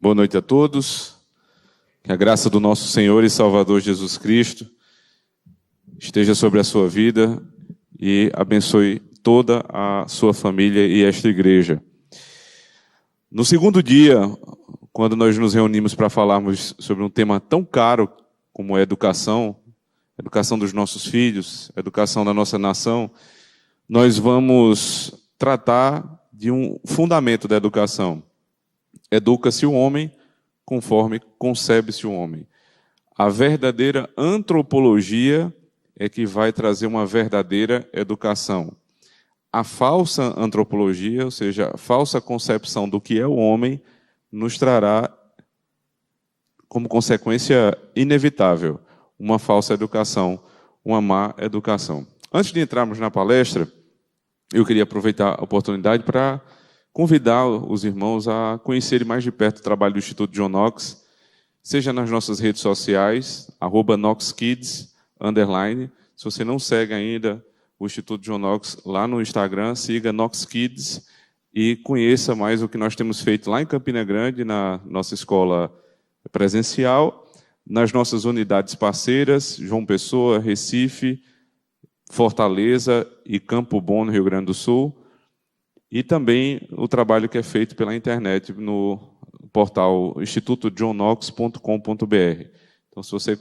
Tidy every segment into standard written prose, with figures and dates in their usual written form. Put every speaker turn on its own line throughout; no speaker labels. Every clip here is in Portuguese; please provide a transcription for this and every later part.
Boa noite a todos. Que a graça do nosso Senhor e Salvador Jesus Cristo esteja sobre a sua vida e abençoe toda a sua família e esta igreja. No segundo dia, quando nós nos reunimos para falarmos sobre um tema tão caro como a educação dos nossos filhos, educação da nossa nação, nós vamos tratar de um fundamento da educação. Educa-se o homem conforme concebe-se o homem. A verdadeira antropologia é que vai trazer uma verdadeira educação. A falsa antropologia, ou seja, a falsa concepção do que é o homem, nos trará, como consequência inevitável, uma falsa educação, uma má educação. Antes de entrarmos na palestra, eu queria aproveitar a oportunidade para convidar os irmãos a conhecerem mais de perto o trabalho do Instituto John Knox, seja nas nossas redes sociais, @KnoxKids_. Se você não segue ainda o Instituto John Knox lá no Instagram, siga Knox Kids e conheça mais o que nós temos feito lá em Campina Grande, na nossa escola presencial, nas nossas unidades parceiras, João Pessoa, Recife, Fortaleza e Campo Bom, no Rio Grande do Sul, e também o trabalho que é feito pela internet no portal institutojohnknox.com.br. Então, se você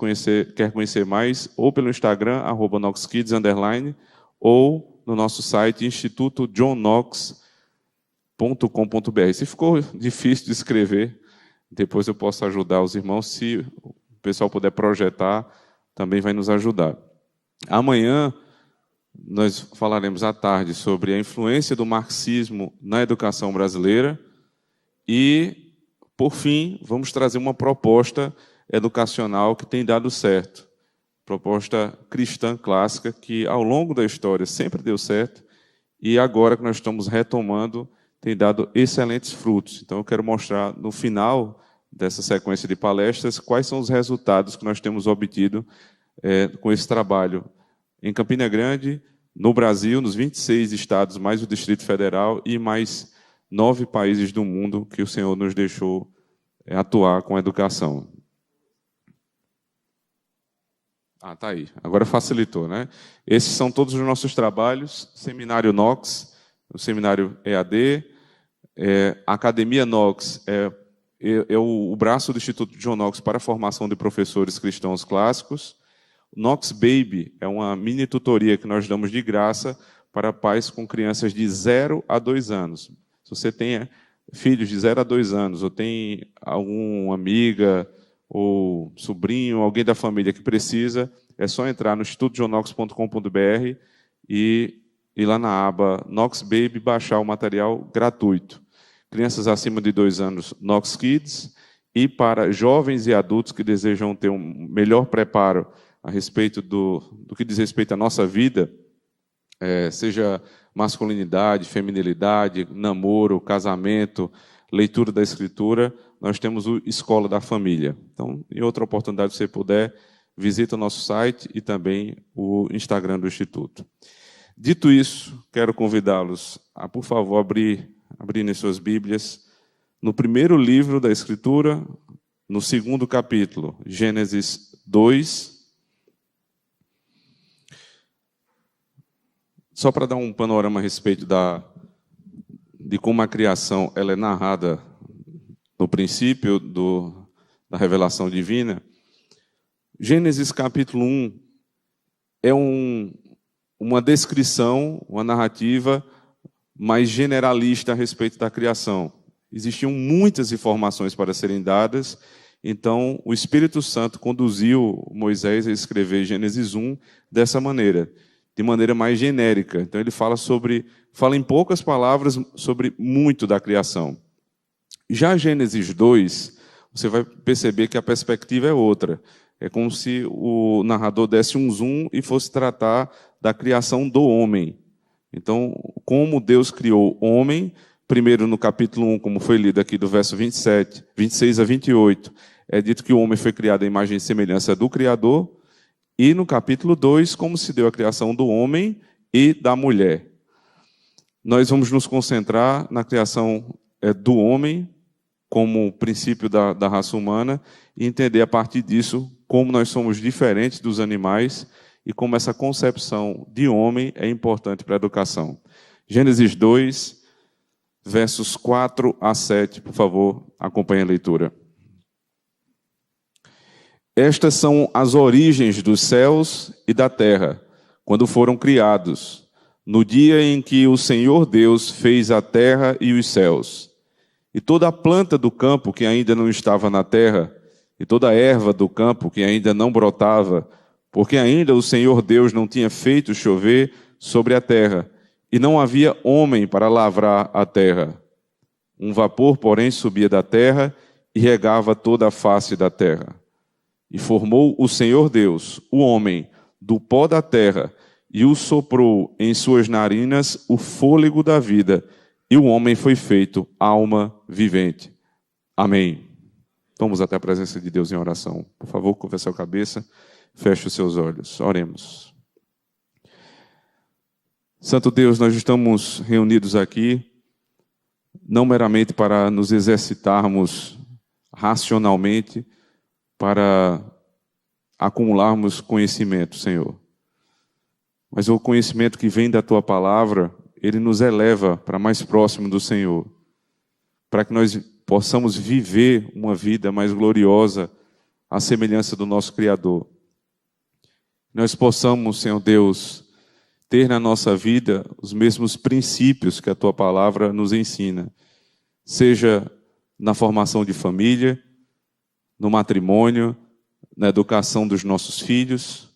quer conhecer mais, ou pelo Instagram, @KnoxKids_, ou no nosso site, institutojohnknox.com.br. Se ficou difícil de escrever, depois eu posso ajudar os irmãos. Se o pessoal puder projetar, também vai nos ajudar. Amanhã, nós falaremos à tarde sobre a influência do marxismo na educação brasileira e, por fim, vamos trazer uma proposta educacional que tem dado certo. Proposta cristã clássica que, ao longo da história, sempre deu certo e agora que nós estamos retomando, tem dado excelentes frutos. Então, eu quero mostrar, no final dessa sequência de palestras, quais são os resultados que nós temos obtido com esse trabalho em Campina Grande, no Brasil, nos 26 estados, mais o Distrito Federal e mais 9 países do mundo que o Senhor nos deixou atuar com a educação. Tá aí. Agora facilitou, né? Esses são todos os nossos trabalhos. Seminário Knox, o Seminário EAD, a Academia Knox é o braço do Instituto John Knox para a formação de professores cristãos clássicos. Knox Baby é uma mini tutoria que nós damos de graça para pais com crianças de 0 a 2 anos. Se você tem filhos de 0 a 2 anos, ou tem alguma amiga ou sobrinho, alguém da família que precisa, é só entrar no institutojohnknox.com.br e ir lá na aba Knox Baby, baixar o material gratuito. Crianças acima de 2 anos, Knox Kids, e para jovens e adultos que desejam ter um melhor preparo a respeito do que diz respeito à nossa vida, seja masculinidade, feminilidade, namoro, casamento, leitura da Escritura, nós temos o Escola da Família. Então, em outra oportunidade, se você puder, visita o nosso site e também o Instagram do Instituto. Dito isso, quero convidá-los a, por favor, abrirem suas Bíblias no primeiro livro da Escritura, no segundo capítulo, Gênesis 2. Só para dar um panorama a respeito de como a criação ela é narrada no princípio da revelação divina, Gênesis capítulo 1 é uma descrição, uma narrativa mais generalista a respeito da criação. Existiam muitas informações para serem dadas, então o Espírito Santo conduziu Moisés a escrever Gênesis 1 dessa maneira, de maneira mais genérica. Então ele fala em poucas palavras sobre muito da criação. Já Gênesis 2, você vai perceber que a perspectiva é outra. É como se o narrador desse um zoom e fosse tratar da criação do homem. Então, como Deus criou o homem, primeiro no capítulo 1, como foi lido aqui do verso 26 a 28, é dito que o homem foi criado à imagem e semelhança do Criador, e no capítulo 2, como se deu a criação do homem e da mulher. Nós vamos nos concentrar na criação do homem, como princípio da raça humana e entender a partir disso como nós somos diferentes dos animais e como essa concepção de homem é importante para a educação. Gênesis 2, versos 4 a 7, por favor, acompanhe a leitura. Estas são as origens dos céus e da terra, quando foram criados, no dia em que o Senhor Deus fez a terra e os céus. E toda a planta do campo que ainda não estava na terra, e toda a erva do campo que ainda não brotava, porque ainda o Senhor Deus não tinha feito chover sobre a terra, e não havia homem para lavrar a terra. Um vapor, porém, subia da terra e regava toda a face da terra. E formou o Senhor Deus, o homem, do pó da terra, e o soprou em suas narinas o fôlego da vida, e o homem foi feito alma vivente. Amém. Vamos até a presença de Deus em oração. Por favor, curva a sua cabeça, feche os seus olhos. Oremos. Santo Deus, nós estamos reunidos aqui, não meramente para nos exercitarmos racionalmente, para acumularmos conhecimento, Senhor. Mas o conhecimento que vem da Tua palavra, ele nos eleva para mais próximo do Senhor, para que nós possamos viver uma vida mais gloriosa, à semelhança do nosso Criador. Nós possamos, Senhor Deus, ter na nossa vida os mesmos princípios que a Tua palavra nos ensina, seja na formação de família, no matrimônio, na educação dos nossos filhos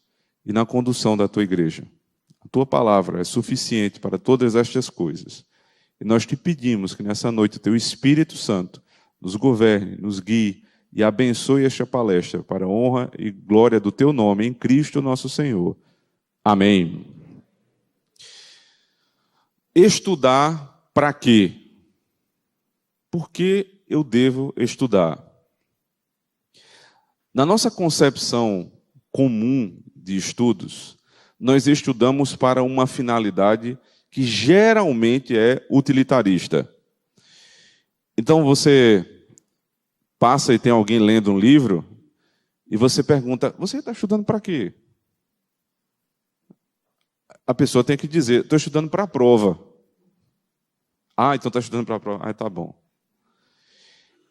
e na condução da Tua igreja. A Tua palavra é suficiente para todas estas coisas. E nós te pedimos que nessa noite o Teu Espírito Santo nos governe, nos guie e abençoe esta palestra para a honra e glória do Teu nome em Cristo nosso Senhor. Amém. Estudar para quê? Por que eu devo estudar? Na nossa concepção comum de estudos, nós estudamos para uma finalidade que geralmente é utilitarista. Então você passa e tem alguém lendo um livro e você pergunta, você está estudando para quê? A pessoa tem que dizer, estou estudando para a prova. Ah, então está estudando para a prova. Ah, tá bom.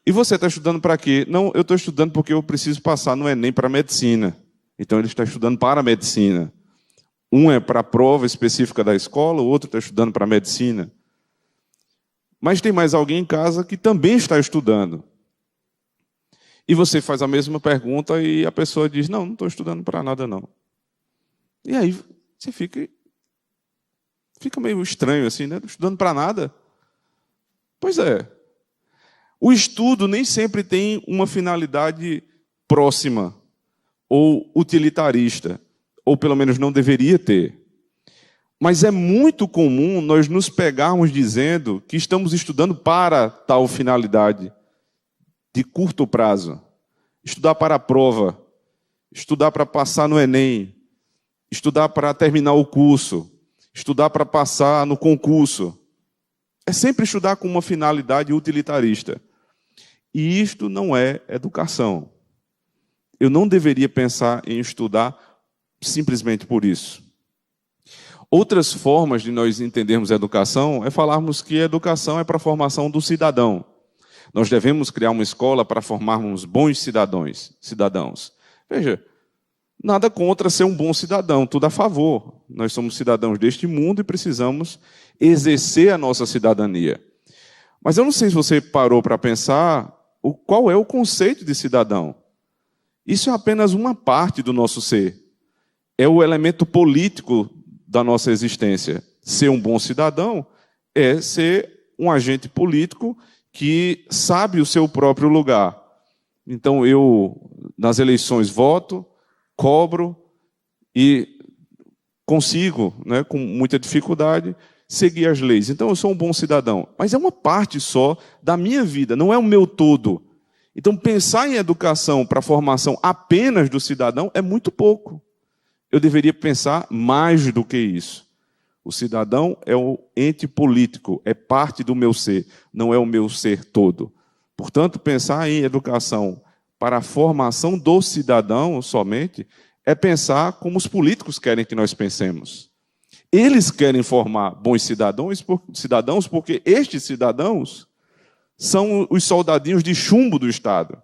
E você está estudando para quê? Não, eu estou estudando porque eu preciso passar no Enem para medicina. Então ele está estudando para a medicina. Um é para a prova específica da escola, o outro está estudando para a medicina. Mas tem mais alguém em casa que também está estudando. E você faz a mesma pergunta e a pessoa diz, não estou estudando para nada não. E aí você fica meio estranho assim, né? Estudando para nada? Pois é. O estudo nem sempre tem uma finalidade próxima ou utilitarista, ou pelo menos não deveria ter. Mas é muito comum nós nos pegarmos dizendo que estamos estudando para tal finalidade de curto prazo. Estudar para a prova, estudar para passar no Enem, estudar para terminar o curso, estudar para passar no concurso. É sempre estudar com uma finalidade utilitarista. E isto não é educação. Eu não deveria pensar em estudar simplesmente por isso. Outras formas de nós entendermos a educação é falarmos que a educação é para a formação do cidadão. Nós devemos criar uma escola para formarmos bons cidadãos. Veja, nada contra ser um bom cidadão, tudo a favor. Nós somos cidadãos deste mundo e precisamos exercer a nossa cidadania. Mas eu não sei se você parou para pensar qual é o conceito de cidadão. Isso é apenas uma parte do nosso ser. É o elemento político da nossa existência. Ser um bom cidadão é ser um agente político que sabe o seu próprio lugar. Então, eu, nas eleições, voto, cobro e consigo, né, com muita dificuldade, seguir as leis. Então, eu sou um bom cidadão. Mas é uma parte só da minha vida, não é o meu todo. Então, pensar em educação para a formação apenas do cidadão é muito pouco. Eu deveria pensar mais do que isso. O cidadão é o ente político, é parte do meu ser, não é o meu ser todo. Portanto, pensar em educação para a formação do cidadão somente é pensar como os políticos querem que nós pensemos. Eles querem formar bons cidadãos porque estes cidadãos são os soldadinhos de chumbo do Estado.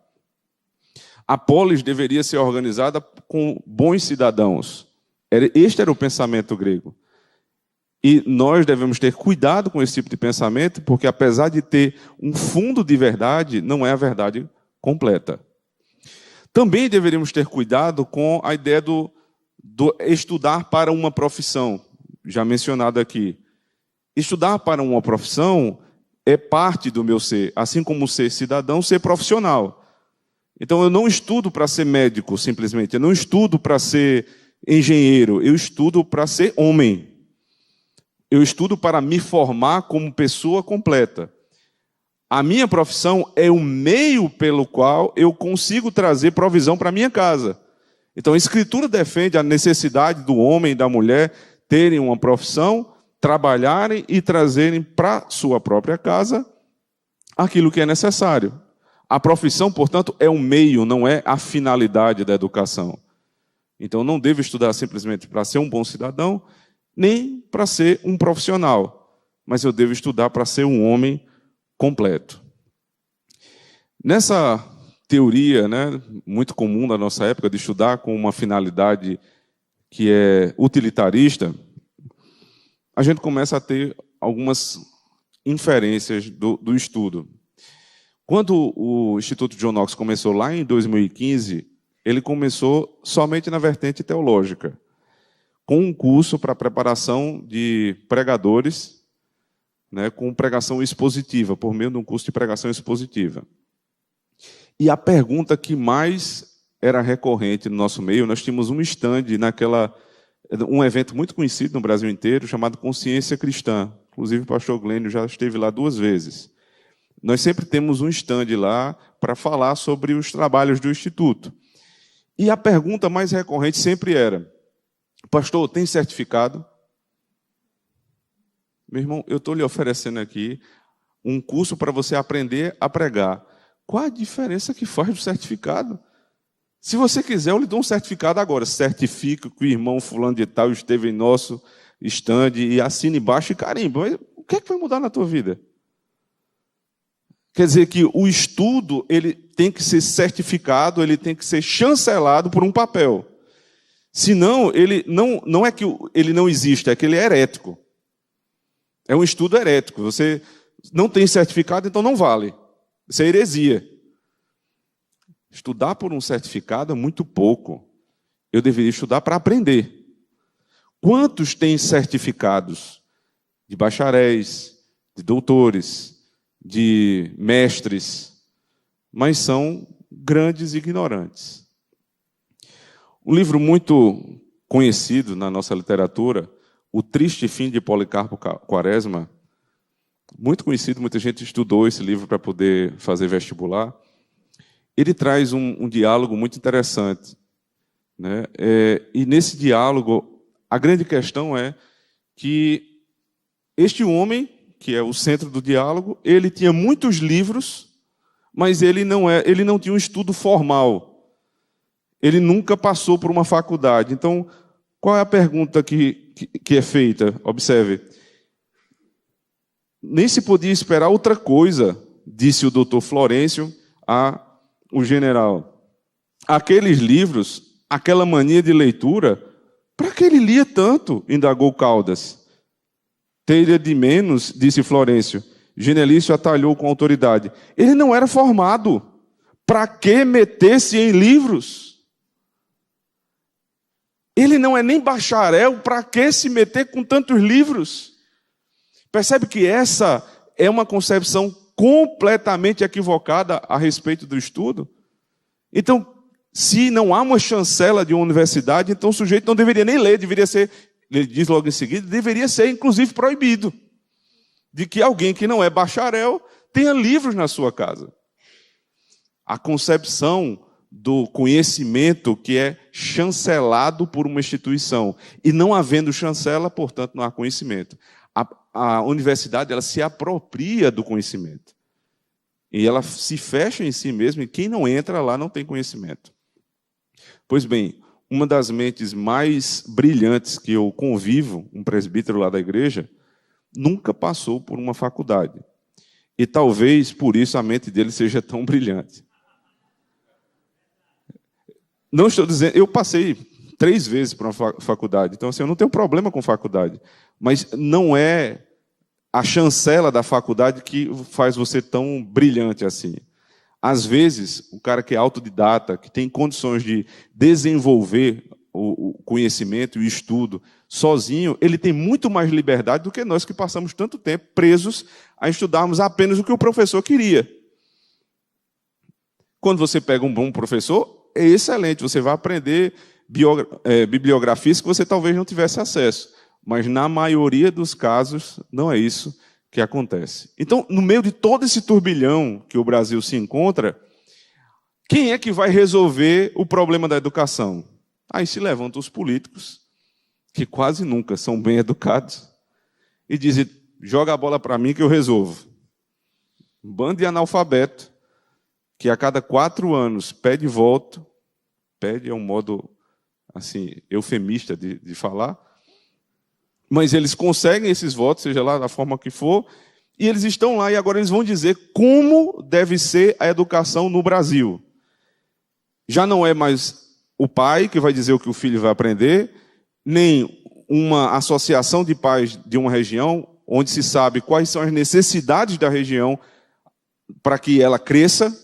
A polis deveria ser organizada com bons cidadãos. Este era o pensamento grego. E nós devemos ter cuidado com esse tipo de pensamento, porque apesar de ter um fundo de verdade, não é a verdade completa. Também deveríamos ter cuidado com a ideia do estudar para uma profissão, já mencionado aqui. Estudar para uma profissão é parte do meu ser, assim como ser cidadão, ser profissional. Então, eu não estudo para ser médico, simplesmente. Eu não estudo para ser engenheiro. Eu estudo para ser homem. Eu estudo para me formar como pessoa completa. A minha profissão é o meio pelo qual eu consigo trazer provisão para a minha casa. Então, a Escritura defende a necessidade do homem e da mulher terem uma profissão, trabalharem e trazerem para a sua própria casa aquilo que é necessário. A profissão, portanto, é um meio, não é a finalidade da educação. Então, não devo estudar simplesmente para ser um bom cidadão, nem para ser um profissional, mas eu devo estudar para ser um homem completo. Nessa teoria, muito comum da nossa época, de estudar com uma finalidade que é utilitarista, a gente começa a ter algumas inferências do estudo. Quando o Instituto John Knox começou lá em 2015, ele começou somente na vertente teológica, com um curso para preparação de pregadores, com pregação expositiva, por meio de um curso de pregação expositiva. E a pergunta que mais era recorrente no nosso meio, nós tínhamos um stand um evento muito conhecido no Brasil inteiro, chamado Consciência Cristã. Inclusive, o pastor Glênio já esteve lá 2 vezes. Nós sempre temos um stand lá para falar sobre os trabalhos do Instituto. E a pergunta mais recorrente sempre era: pastor, tem certificado? Meu irmão, eu estou lhe oferecendo aqui um curso para você aprender a pregar. Qual a diferença que faz do certificado? Se você quiser, eu lhe dou um certificado agora. Certifico que o irmão fulano de tal esteve em nosso stand e assine embaixo e carimba. Mas o que é que vai mudar na tua vida? Quer dizer que o estudo ele tem que ser certificado, ele tem que ser chancelado por um papel. Senão, ele não é que ele não existe, é que ele é herético. É um estudo herético. Você não tem certificado, então não vale. Isso é heresia. Estudar por um certificado é muito pouco. Eu deveria estudar para aprender. Quantos têm certificados de bacharéis, de doutores, de mestres, mas são grandes ignorantes? Um livro muito conhecido na nossa literatura, O Triste Fim de Policarpo Quaresma, muito conhecido, muita gente estudou esse livro para poder fazer vestibular. Ele traz um diálogo muito interessante. E nesse diálogo, a grande questão é que este homem, que é o centro do diálogo, ele tinha muitos livros, mas ele não tinha um estudo formal. Ele nunca passou por uma faculdade. Então, qual é a pergunta que é feita? Observe. Nem se podia esperar outra coisa, disse o doutor Florencio ao general. Aqueles livros, aquela mania de leitura, para que ele lia tanto? Indagou Caldas. Teria de menos, disse Florencio. Genelício atalhou com autoridade. Ele não era formado. Para que meter-se em livros? Ele não é nem bacharel, para que se meter com tantos livros? Percebe que essa é uma concepção completamente equivocada a respeito do estudo? Então, se não há uma chancela de uma universidade, então o sujeito não deveria nem ler, deveria ser, ele diz logo em seguida, deveria ser inclusive proibido de que alguém que não é bacharel tenha livros na sua casa. A concepção do conhecimento que é chancelado por uma instituição. E não havendo chancela, portanto, não há conhecimento. A universidade ela se apropria do conhecimento. E ela se fecha em si mesma, e quem não entra lá não tem conhecimento. Pois bem, uma das mentes mais brilhantes que eu convivo, um presbítero lá da igreja, nunca passou por uma faculdade. E talvez por isso a mente dele seja tão brilhante. Não estou dizendo, eu passei 3 vezes por uma faculdade, então assim, eu não tenho problema com faculdade, mas não é a chancela da faculdade que faz você tão brilhante assim. Às vezes, o cara que é autodidata, que tem condições de desenvolver o conhecimento e o estudo sozinho, ele tem muito mais liberdade do que nós que passamos tanto tempo presos a estudarmos apenas o que o professor queria. Quando você pega um bom professor, é excelente, você vai aprender bibliografias que você talvez não tivesse acesso. Mas, na maioria dos casos, não é isso que acontece. Então, no meio de todo esse turbilhão que o Brasil se encontra, quem é que vai resolver o problema da educação? Aí se levantam os políticos, que quase nunca são bem educados, e dizem, joga a bola para mim que eu resolvo. Um bando de analfabeto, que a cada 4 anos pede voto, pede é um modo assim, eufemista de falar, mas eles conseguem esses votos, seja lá da forma que for, e eles estão lá e agora eles vão dizer como deve ser a educação no Brasil. Já não é mais o pai que vai dizer o que o filho vai aprender, nem uma associação de pais de uma região, onde se sabe quais são as necessidades da região para que ela cresça.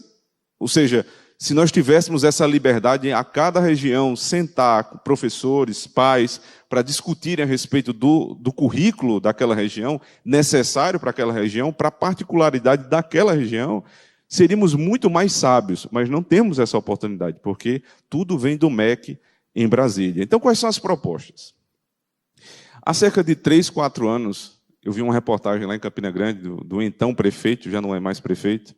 Ou seja, se nós tivéssemos essa liberdade, a cada região sentar com professores, pais, para discutirem a respeito do currículo daquela região, necessário para aquela região, para a particularidade daquela região, seríamos muito mais sábios, mas não temos essa oportunidade, porque tudo vem do MEC em Brasília. Então, quais são as propostas? Há cerca de 3, 4 anos, eu vi uma reportagem lá em Campina Grande, do então prefeito, já não é mais prefeito,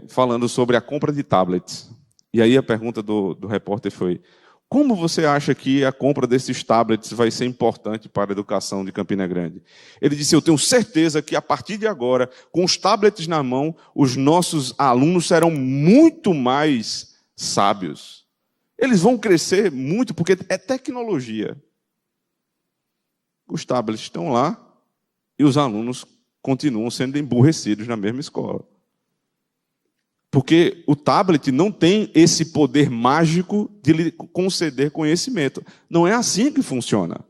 falando sobre a compra de tablets. E aí a pergunta do repórter foi, como você acha que a compra desses tablets vai ser importante para a educação de Campina Grande? Ele disse, eu tenho certeza que a partir de agora, com os tablets na mão, os nossos alunos serão muito mais sábios. Eles vão crescer muito, porque é tecnologia. Os tablets estão lá e os alunos continuam sendo emburrecidos na mesma escola. Porque o tablet não tem esse poder mágico de lhe conceder conhecimento. Não é assim que funciona.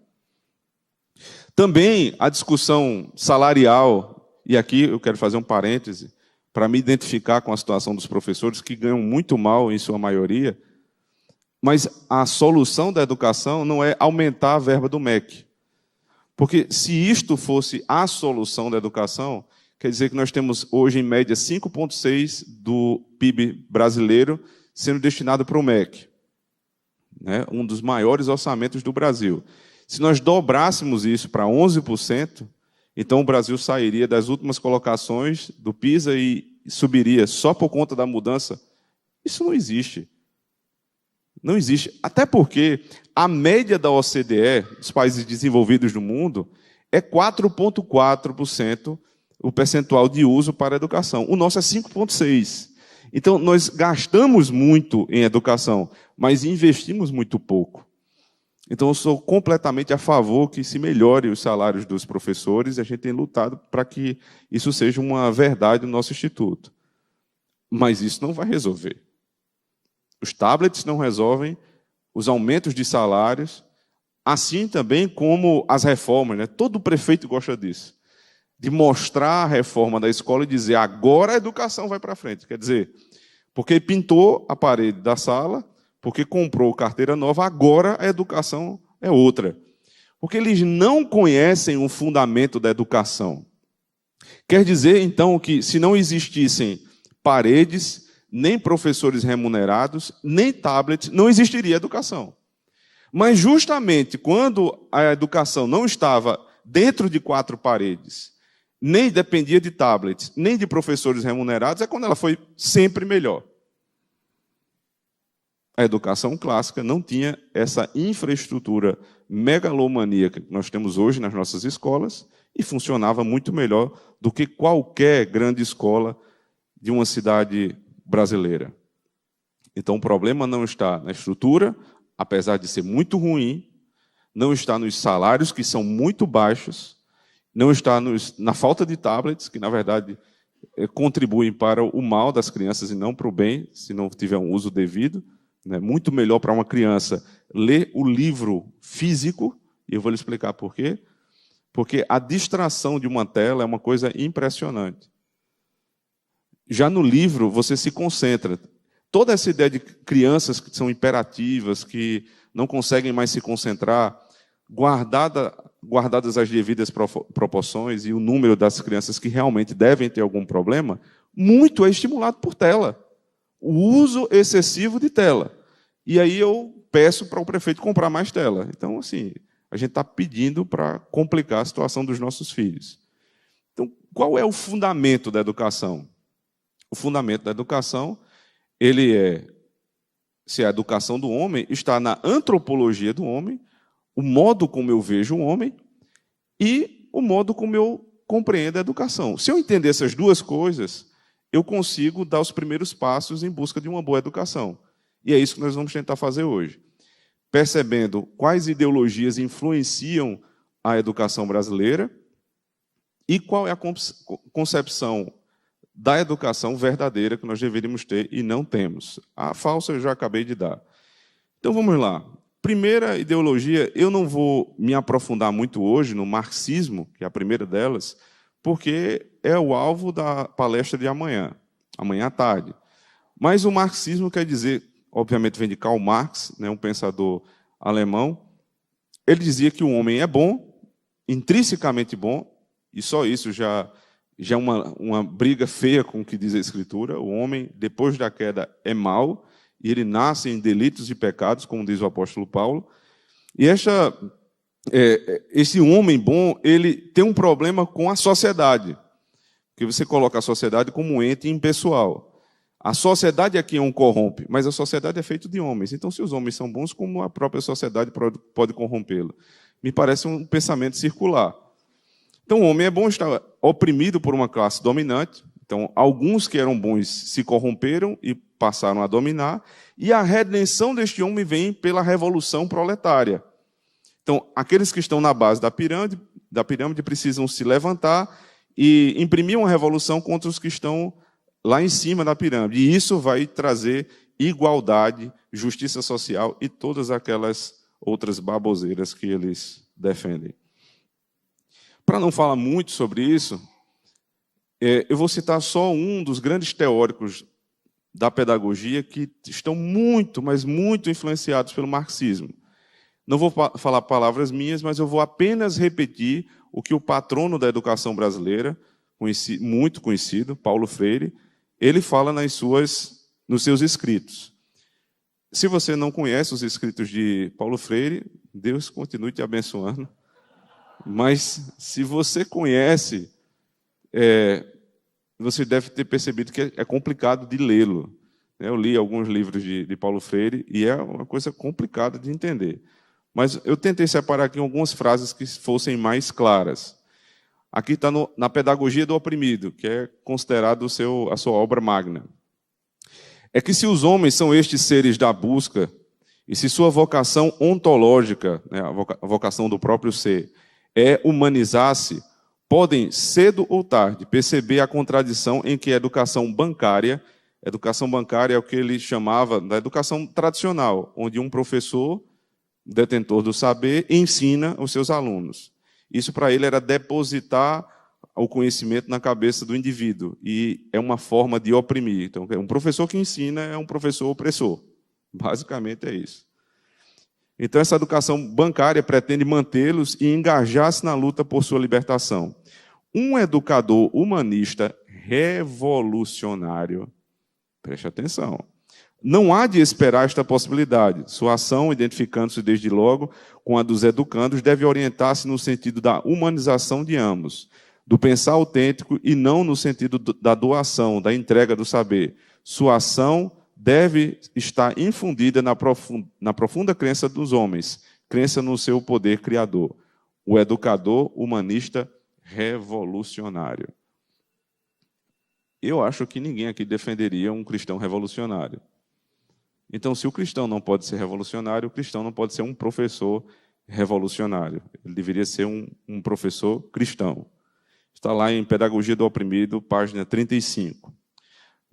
Também a discussão salarial, e aqui eu quero fazer um parêntese, para me identificar com a situação dos professores, que ganham muito mal em sua maioria, mas a solução da educação não é aumentar a verba do MEC. Porque se isto fosse a solução da educação, quer dizer que nós temos hoje, em média, 5,6% do PIB brasileiro sendo destinado para o MEC. Né? Um dos maiores orçamentos do Brasil. Se nós dobrássemos isso para 11%, então o Brasil sairia das últimas colocações do PISA e subiria só por conta da mudança. Isso não existe. Não existe. Até porque a média da OCDE, dos países desenvolvidos do mundo, é 4,4%, o percentual de uso para a educação. O nosso é 5,6%. Então, nós gastamos muito em educação, mas investimos muito pouco. Então, eu sou completamente a favor que se melhore os salários dos professores, e a gente tem lutado para que isso seja uma verdade no nosso instituto. Mas isso não vai resolver. Os tablets não resolvem, os aumentos de salários, assim também como as reformas. Né? Todo prefeito gosta disso. De mostrar a reforma da escola e dizer agora a educação vai para frente. Quer dizer, porque pintou a parede da sala, porque comprou carteira nova, agora a educação é outra. Porque eles não conhecem o fundamento da educação. Quer dizer, então, que se não existissem paredes, nem professores remunerados, nem tablets, não existiria educação. Mas justamente quando a educação não estava dentro de 4 paredes, nem dependia de tablets, nem de professores remunerados, é quando ela foi sempre melhor. A educação clássica não tinha essa infraestrutura megalomaníaca que nós temos hoje nas nossas escolas e funcionava muito melhor do que qualquer grande escola de uma cidade brasileira. Então, o problema não está na estrutura, apesar de ser muito ruim, não está nos salários, que são muito baixos, não está na falta de tablets, que, na verdade, contribuem para o mal das crianças e não para o bem, se não tiver um uso devido. É muito melhor para uma criança ler o livro físico, e eu vou lhe explicar por quê. Porque a distração de uma tela é uma coisa impressionante. Já no livro, você se concentra. Toda essa ideia de crianças que são imperativas, que não conseguem mais se concentrar, guardadas as devidas proporções e o número das crianças que realmente devem ter algum problema, muito é estimulado por tela. O uso excessivo de tela. E aí eu peço para o prefeito comprar mais tela. Então, assim, a gente está pedindo para complicar a situação dos nossos filhos. Então, qual é o fundamento da educação? O fundamento da educação, se a educação do homem está na antropologia do homem, o modo como eu vejo o homem e o modo como eu compreendo a educação. Se eu entender essas duas coisas, eu consigo dar os primeiros passos em busca de uma boa educação. E é isso que nós vamos tentar fazer hoje. Percebendo quais ideologias influenciam a educação brasileira e qual é a concepção da educação verdadeira que nós deveríamos ter e não temos. A falsa eu já acabei de dar. Então, vamos lá. Primeira ideologia, eu não vou me aprofundar muito hoje no marxismo, que é a primeira delas, porque é o alvo da palestra de amanhã à tarde. Mas o marxismo quer dizer, obviamente vem de Karl Marx, né, um pensador alemão. Ele dizia que o homem é bom, intrinsecamente bom, e só isso já é uma briga feia com o que diz a Escritura. O homem, depois da queda, é mau, e ele nasce em delitos e pecados, como diz o apóstolo Paulo. E esse homem bom, ele tem um problema com a sociedade, porque você coloca a sociedade como um ente impessoal. A sociedade é quem o corrompe, mas a sociedade é feita de homens. Então, se os homens são bons, como a própria sociedade pode corrompê-lo? Me parece um pensamento circular. Então, o homem é bom, está oprimido por uma classe dominante. Então, alguns que eram bons se corromperam e passaram a dominar. E a redenção deste homem vem pela revolução proletária. Então, aqueles que estão na base da pirâmide precisam se levantar e imprimir uma revolução contra os que estão lá em cima da pirâmide. E isso vai trazer igualdade, justiça social e todas aquelas outras baboseiras que eles defendem. Para não falar muito sobre isso, eu vou citar só um dos grandes teóricos da pedagogia que estão muito, mas muito influenciados pelo marxismo. Não vou falar palavras minhas, mas eu vou apenas repetir o que o patrono da educação brasileira, muito conhecido, Paulo Freire, ele fala nos seus escritos. Se você não conhece os escritos de Paulo Freire, Deus continue te abençoando. Mas, se você conhece, você deve ter percebido que é complicado de lê-lo. Eu li alguns livros de Paulo Freire e é uma coisa complicada de entender. Mas eu tentei separar aqui algumas frases que fossem mais claras. Aqui está na Pedagogia do Oprimido, que é considerado a sua obra magna. É que se os homens são estes seres da busca, e se sua vocação ontológica, né, a vocação do próprio ser, é humanizar-se, podem, cedo ou tarde, perceber a contradição em que a educação bancária é o que ele chamava da educação tradicional, onde um professor, detentor do saber, ensina os seus alunos. Isso, para ele, era depositar o conhecimento na cabeça do indivíduo, e é uma forma de oprimir. Então, um professor que ensina é um professor opressor. Basicamente é isso. Então, essa educação bancária pretende mantê-los e engajar-se na luta por sua libertação. Um educador humanista revolucionário, preste atenção, não há de esperar esta possibilidade. Sua ação, identificando-se desde logo com a dos educandos, deve orientar-se no sentido da humanização de ambos, do pensar autêntico e não no sentido da doação, da entrega do saber. Sua ação deve estar infundida na profunda crença dos homens, crença no seu poder criador. O educador humanista revolucionário. eu acho que ninguém aqui defenderia um cristão revolucionário. Então, se o cristão não pode ser revolucionário, o cristão não pode ser um professor revolucionário. Ele deveria ser um professor cristão. Está lá em Pedagogia do Oprimido, página 35.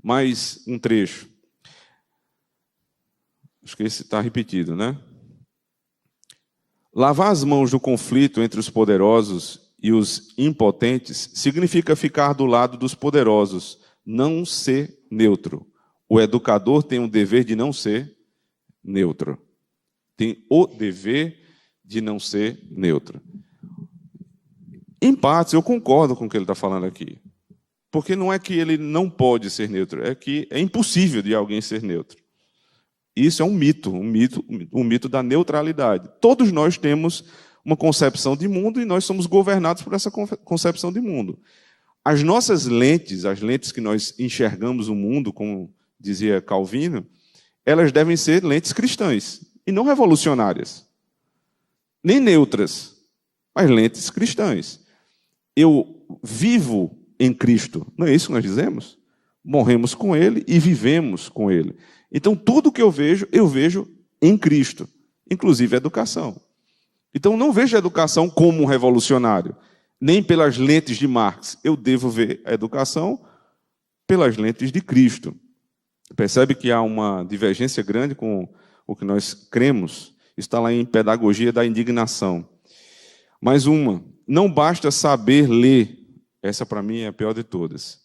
Mais um trecho. Acho que esse está repetido, né? Lavar as mãos do conflito entre os poderosos e os impotentes significa ficar do lado dos poderosos, não ser neutro. O educador tem o dever de não ser neutro. Tem o dever de não ser neutro. Em partes, eu concordo com o que ele está falando aqui. Porque não é que ele não pode ser neutro, é que é impossível de alguém ser neutro. Isso é um mito da neutralidade. Todos nós temos uma concepção de mundo e nós somos governados por essa concepção de mundo. As nossas lentes, as lentes que nós enxergamos o mundo, como dizia Calvino, elas devem ser lentes cristãs e não revolucionárias, nem neutras, mas lentes cristãs. Eu vivo em Cristo, não é isso que nós dizemos? Morremos com Ele e vivemos com Ele. Então, tudo que eu vejo em Cristo, inclusive a educação. Então, não vejo a educação como um revolucionário, nem pelas lentes de Marx. Eu devo ver a educação pelas lentes de Cristo. Percebe que há uma divergência grande com o que nós cremos. Está lá em Pedagogia da Indignação. Mais uma. Não basta saber ler. Essa, para mim, é a pior de todas.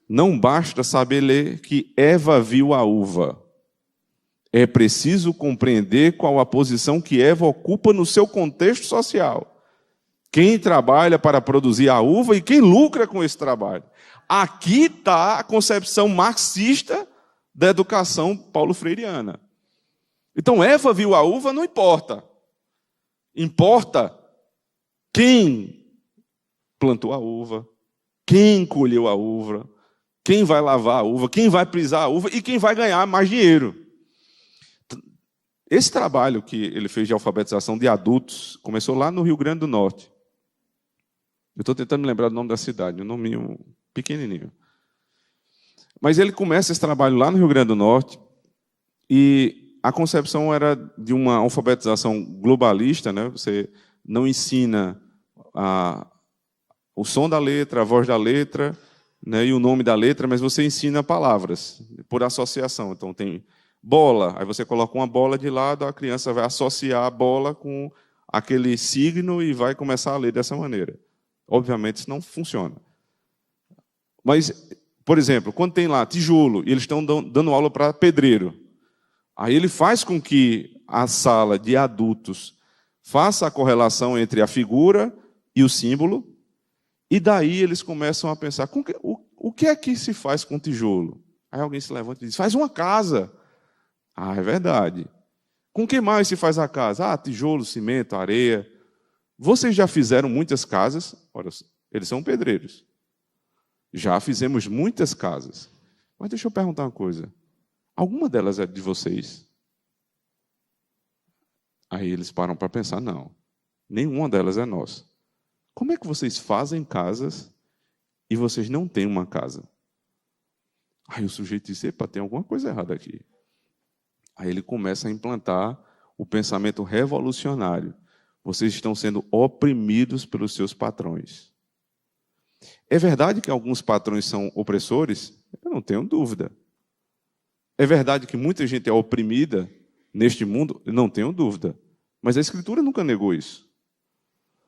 Não basta saber ler que Eva viu a uva. É preciso compreender qual a posição que Eva ocupa no seu contexto social. Quem trabalha para produzir a uva e quem lucra com esse trabalho. Aqui está a concepção marxista da educação paulo-freireana. Então, Eva viu a uva, não importa. Importa quem plantou a uva, quem colheu a uva, quem vai lavar a uva, quem vai pisar a uva e quem vai ganhar mais dinheiro. Esse trabalho que ele fez de alfabetização de adultos começou lá no Rio Grande do Norte. Eu estou tentando me lembrar do nome da cidade, um nominho pequenininho. Mas ele começa esse trabalho lá no Rio Grande do Norte e a concepção era de uma alfabetização globalista, né? Você não ensina o som da letra, a voz da letra, né, e o nome da letra, mas você ensina palavras por associação. Então tem bola, aí você coloca uma bola de lado, a criança vai associar a bola com aquele signo e vai começar a ler dessa maneira. Obviamente isso não funciona. Mas, por exemplo, quando tem lá tijolo e eles estão dando aula para pedreiro, aí ele faz com que a sala de adultos faça a correlação entre a figura e o símbolo, e daí eles começam a pensar, o que é que se faz com tijolo? Aí alguém se levanta e diz, faz uma casa. Ah, é verdade. Com que mais se faz a casa? Ah, tijolo, cimento, areia. Vocês já fizeram muitas casas? Ora, eles são pedreiros. Já fizemos muitas casas. Mas deixa eu perguntar uma coisa. Alguma delas é de vocês? Aí eles param para pensar, não. Nenhuma delas é nossa. Como é que vocês fazem casas e vocês não têm uma casa? Aí o sujeito diz, epa, tem alguma coisa errada aqui. Aí ele começa a implantar o pensamento revolucionário. Vocês estão sendo oprimidos pelos seus patrões. É verdade que alguns patrões são opressores? Eu não tenho dúvida. É verdade que muita gente é oprimida neste mundo? Eu não tenho dúvida. Mas a Escritura nunca negou isso.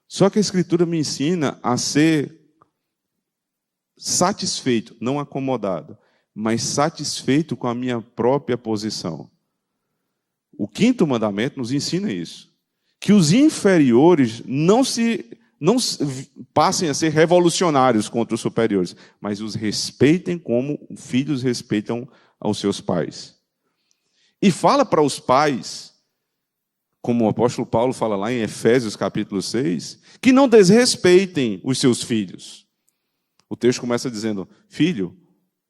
Só que a Escritura me ensina a ser satisfeito, não acomodado, mas satisfeito com a minha própria posição. O 5º mandamento nos ensina isso. Que os inferiores não passem a ser revolucionários contra os superiores, mas os respeitem como filhos respeitam aos seus pais. E fala para os pais, como o apóstolo Paulo fala lá em Efésios capítulo 6, que não desrespeitem os seus filhos. O texto começa dizendo, filho,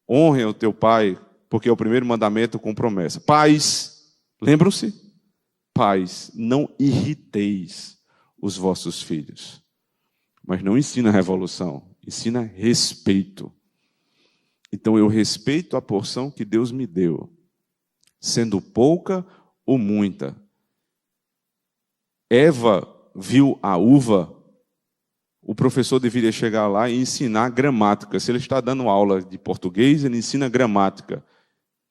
honre o teu pai, porque é o primeiro mandamento com promessa. Pais, lembram-se? Pais, não irriteis os vossos filhos. Mas não ensina revolução, ensina respeito. Então eu respeito a porção que Deus me deu, sendo pouca ou muita. Eva viu a uva, o professor deveria chegar lá e ensinar gramática. Se ele está dando aula de português, ele ensina gramática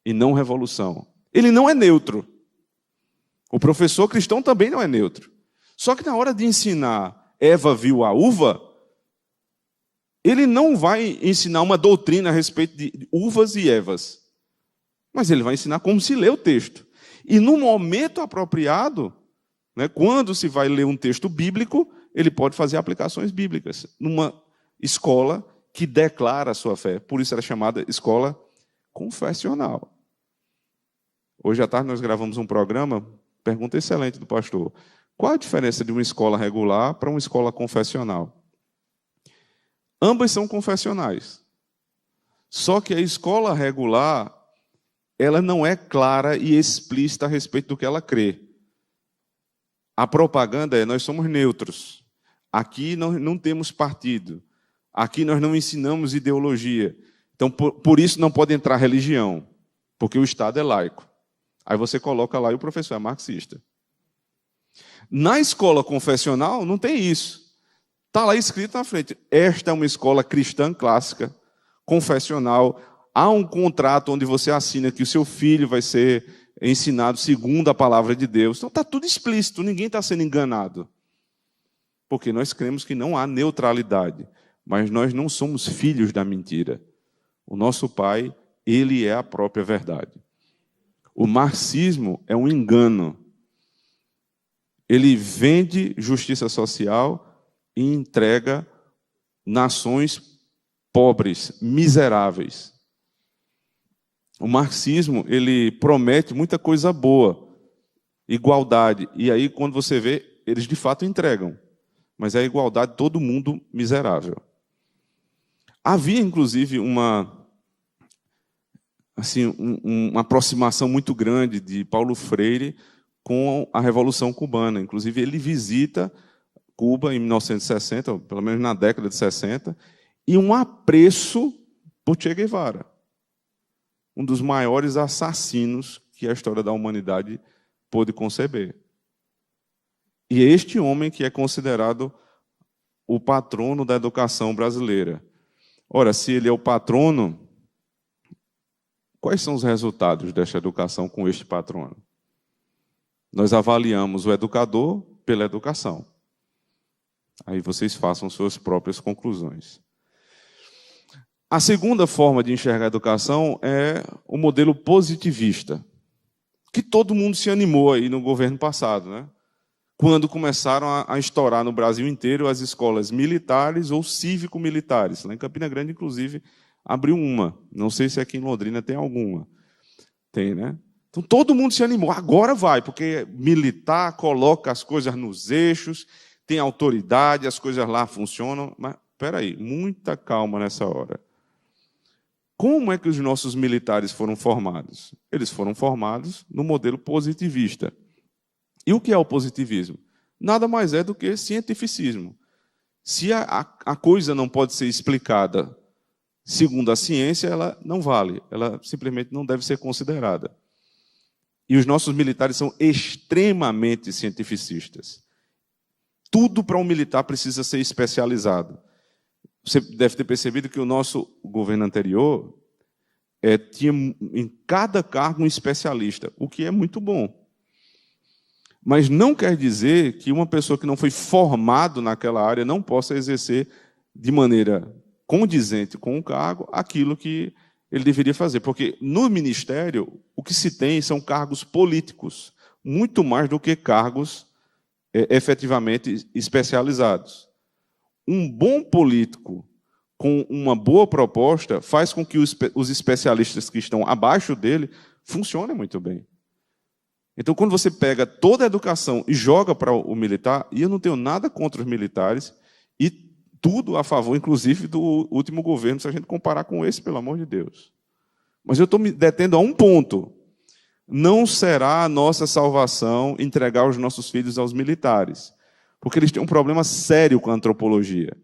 e não revolução. Ele não é neutro. O professor cristão também não é neutro. Só que na hora de ensinar Eva viu a uva, ele não vai ensinar uma doutrina a respeito de uvas e evas. Mas ele vai ensinar como se lê o texto. E no momento apropriado, né, quando se vai ler um texto bíblico, ele pode fazer aplicações bíblicas numa escola que declara a sua fé. Por isso era chamada escola confessional. Hoje à tarde nós gravamos um programa, pergunta excelente do pastor. Qual a diferença de uma escola regular para uma escola confessional? Ambas são confessionais. Só que a escola regular, ela não é clara e explícita a respeito do que ela crê. A propaganda é: nós somos neutros. Aqui nós não temos partido. Aqui nós não ensinamos ideologia. Então, por isso não pode entrar religião, porque o Estado é laico. Aí você coloca lá e o professor é marxista. Na escola confessional não tem isso. Está lá escrito na frente: esta é uma escola cristã clássica, confessional. Há um contrato onde você assina que o seu filho vai ser ensinado segundo a palavra de Deus. Então está tudo explícito, ninguém está sendo enganado. Porque nós cremos que não há neutralidade, mas nós não somos filhos da mentira. O nosso pai, ele é a própria verdade. O marxismo é um engano. Ele vende justiça social e entrega nações pobres, miseráveis. O marxismo, ele promete muita coisa boa, igualdade, e aí quando você vê, eles de fato entregam, mas é a igualdade de todo mundo miserável. Havia, inclusive, uma aproximação muito grande de Paulo Freire com a Revolução Cubana. Inclusive, ele visita Cuba em 1960, pelo menos na década de 60, e um apreço por Che Guevara, um dos maiores assassinos que a história da humanidade pôde conceber. E é este homem que é considerado o patrono da educação brasileira. Ora, se ele é o patrono, quais são os resultados desta educação com este patrono? Nós avaliamos o educador pela educação. Aí vocês façam suas próprias conclusões. A segunda forma de enxergar a educação é o modelo positivista, que todo mundo se animou aí no governo passado, né? Quando começaram a estourar no Brasil inteiro as escolas militares ou cívico-militares. Lá em Campina Grande, inclusive, abriu uma. Não sei se aqui em Londrina tem alguma. Tem, né? Então todo mundo se animou. Agora vai, porque militar coloca as coisas nos eixos, tem autoridade, as coisas lá funcionam. Mas, espera aí, muita calma nessa hora. Como é que os nossos militares foram formados? Eles foram formados no modelo positivista. E o que é o positivismo? Nada mais é do que cientificismo. Se a coisa não pode ser explicada segundo a ciência, ela não vale. Ela simplesmente não deve ser considerada. E os nossos militares são extremamente cientificistas. Tudo para um militar precisa ser especializado. Você deve ter percebido que o nosso governo anterior tinha em cada cargo um especialista, o que é muito bom. Mas não quer dizer que uma pessoa que não foi formada naquela área não possa exercer de maneira condizente com o cargo aquilo que ele deveria fazer. Porque no ministério, o que se tem são cargos políticos, muito mais do que cargos efetivamente especializados. Um bom político com uma boa proposta faz com que os especialistas que estão abaixo dele funcionem muito bem. Então, quando você pega toda a educação e joga para o militar, e eu não tenho nada contra os militares, e tudo a favor, inclusive, do último governo, se a gente comparar com esse, pelo amor de Deus. Mas eu estou me detendo a um ponto. Não será a nossa salvação entregar os nossos filhos aos militares, porque eles têm um problema sério com a antropologia.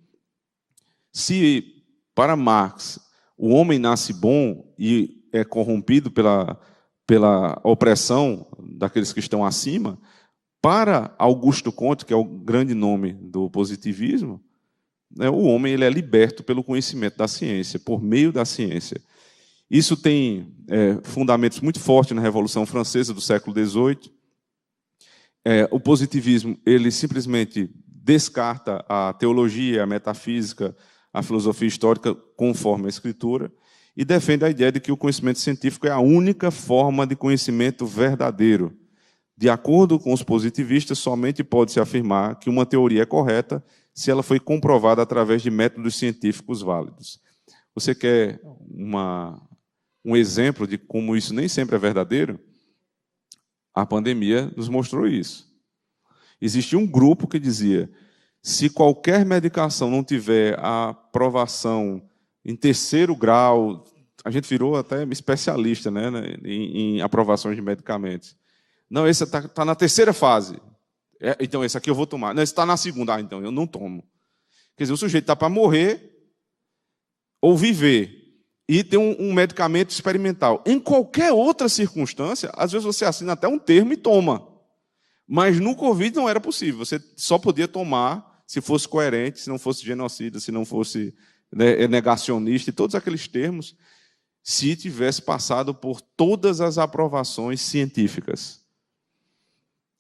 Se, para Marx, o homem nasce bom e é corrompido pela opressão daqueles que estão acima, para Augusto Comte, que é o grande nome do positivismo, né, o homem ele é liberto pelo conhecimento da ciência, por meio da ciência. Isso tem fundamentos muito fortes na Revolução Francesa do século XVIII. O positivismo ele simplesmente descarta a teologia, a metafísica, a filosofia histórica conforme a Escritura e defende a ideia de que o conhecimento científico é a única forma de conhecimento verdadeiro. De acordo com os positivistas, somente pode-se afirmar que uma teoria é correta se ela foi comprovada através de métodos científicos válidos. Você quer um exemplo de como isso nem sempre é verdadeiro? A pandemia nos mostrou isso. Existia um grupo que dizia: se qualquer medicação não tiver a aprovação em 3º grau, a gente virou até especialista, né, em aprovações de medicamentos. Não, esse está na 3ª fase. Então, esse aqui eu vou tomar. Não, esse está na 2ª. Então, eu não tomo. Quer dizer, o sujeito está para morrer ou viver. E tem um medicamento experimental. Em qualquer outra circunstância, às vezes você assina até um termo e toma. Mas no Covid não era possível. Você só podia tomar se fosse coerente, se não fosse genocida, se não fosse negacionista, e todos aqueles termos, se tivesse passado por todas as aprovações científicas.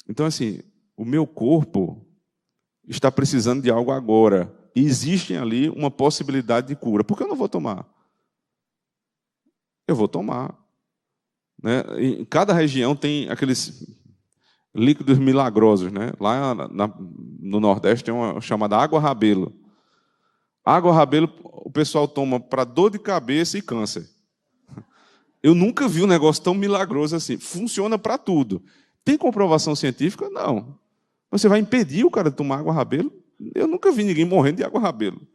Então, assim, o meu corpo está precisando de algo agora. E existe ali uma possibilidade de cura. Por que eu não vou tomar? Eu vou tomar. Né? Em cada região tem aqueles líquidos milagrosos. Né? Lá no Nordeste tem uma chamada água rabelo. Água rabelo o pessoal toma para dor de cabeça e câncer. Eu nunca vi um negócio tão milagroso assim. Funciona para tudo. Tem comprovação científica? Não. Você vai impedir o cara de tomar água rabelo? Eu nunca vi ninguém morrendo de água rabelo.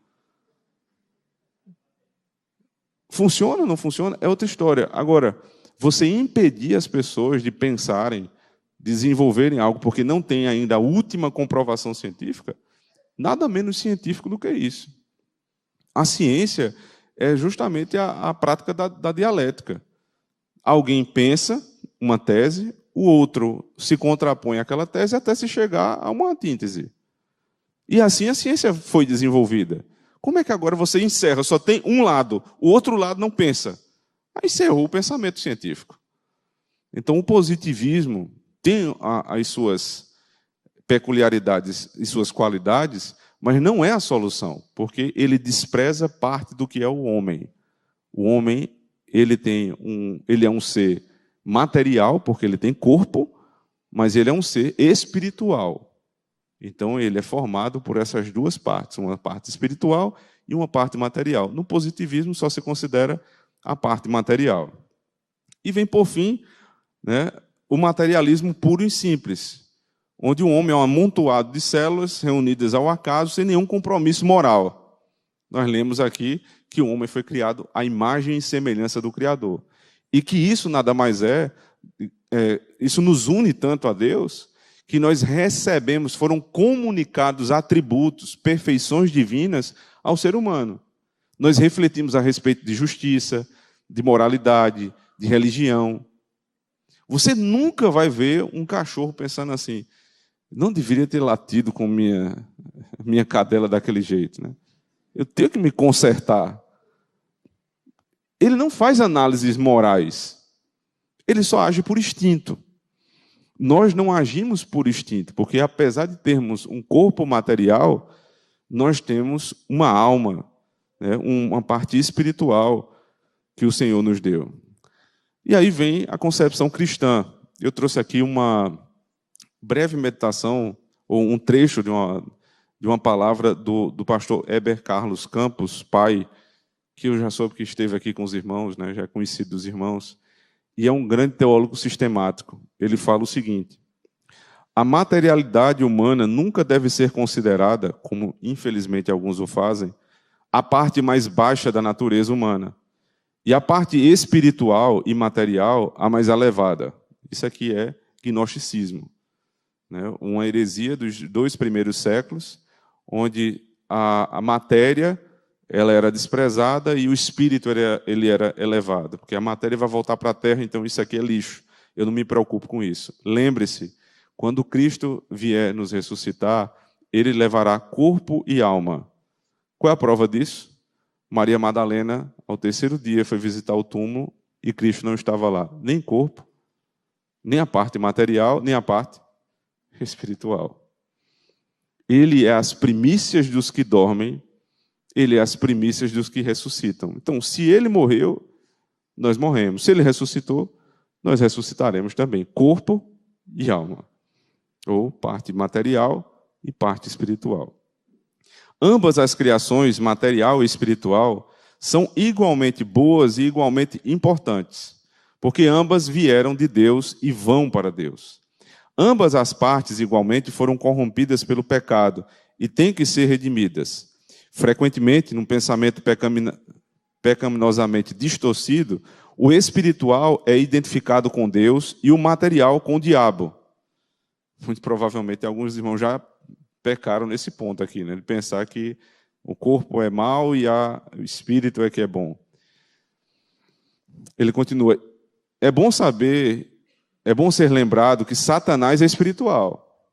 Funciona ou não funciona? É outra história. Agora, você impedir as pessoas de pensarem, desenvolverem algo, porque não tem ainda a última comprovação científica, nada menos científico do que isso. A ciência é justamente a prática da dialética. Alguém pensa uma tese, o outro se contrapõe àquela tese até se chegar a uma antítese. E assim a ciência foi desenvolvida. Como é que agora você encerra? Só tem um lado, o outro lado não pensa. Aí encerrou o pensamento científico. Então, o positivismo tem as suas peculiaridades e suas qualidades, mas não é a solução, porque ele despreza parte do que é o homem. O homem ele é um ser material, porque ele tem corpo, mas ele é um ser espiritual. Então, ele é formado por essas duas partes, uma parte espiritual e uma parte material. No positivismo, só se considera a parte material. E vem, por fim, né, o materialismo puro e simples, onde o homem é um amontoado de células reunidas ao acaso, sem nenhum compromisso moral. Nós lemos aqui que o homem foi criado à imagem e semelhança do Criador. E que isso nada mais isso nos une tanto a Deus, que nós recebemos, foram comunicados atributos, perfeições divinas ao ser humano. Nós refletimos a respeito de justiça, de moralidade, de religião. Você nunca vai ver um cachorro pensando assim: não deveria ter latido com minha cadela daquele jeito, né? Eu tenho que me consertar. Ele não faz análises morais. Ele só age por instinto. Nós não agimos por instinto, porque apesar de termos um corpo material, nós temos uma alma, né, uma parte espiritual que o Senhor nos deu. E aí vem a concepção cristã. Eu trouxe aqui uma breve meditação, ou um trecho de uma palavra do pastor Heber Carlos Campos, pai, que eu já soube que esteve aqui com os irmãos, né, já é conhecido dos irmãos, e é um grande teólogo sistemático. Ele fala o seguinte: a materialidade humana nunca deve ser considerada, como infelizmente alguns o fazem, a parte mais baixa da natureza humana, e a parte espiritual e material a mais elevada. Isso aqui é gnosticismo, né? Uma heresia dos 2 primeiros séculos, onde a matéria ela era desprezada e o espírito ele era elevado, porque a matéria vai voltar para a terra, então isso aqui é lixo. Eu não me preocupo com isso. Lembre-se, quando Cristo vier nos ressuscitar, ele levará corpo e alma. Qual é a prova disso? Maria Madalena, ao terceiro dia, foi visitar o túmulo e Cristo não estava lá. Nem corpo, nem a parte material, nem a parte espiritual. Ele é as primícias dos que dormem, ele é as primícias dos que ressuscitam. Então, se ele morreu, nós morremos. Se ele ressuscitou, nós ressuscitaremos também. Corpo e alma. Ou parte material e parte espiritual. Ambas as criações, material e espiritual, são igualmente boas e igualmente importantes, porque ambas vieram de Deus e vão para Deus. Ambas as partes, igualmente, foram corrompidas pelo pecado e têm que ser redimidas. Frequentemente, num pensamento pecaminosamente distorcido, o espiritual é identificado com Deus e o material com o diabo. Muito provavelmente, alguns irmãos já pecaram nesse ponto aqui, né? De pensar que o corpo é mau e o espírito é que é bom. Ele continua, é bom ser lembrado que Satanás é espiritual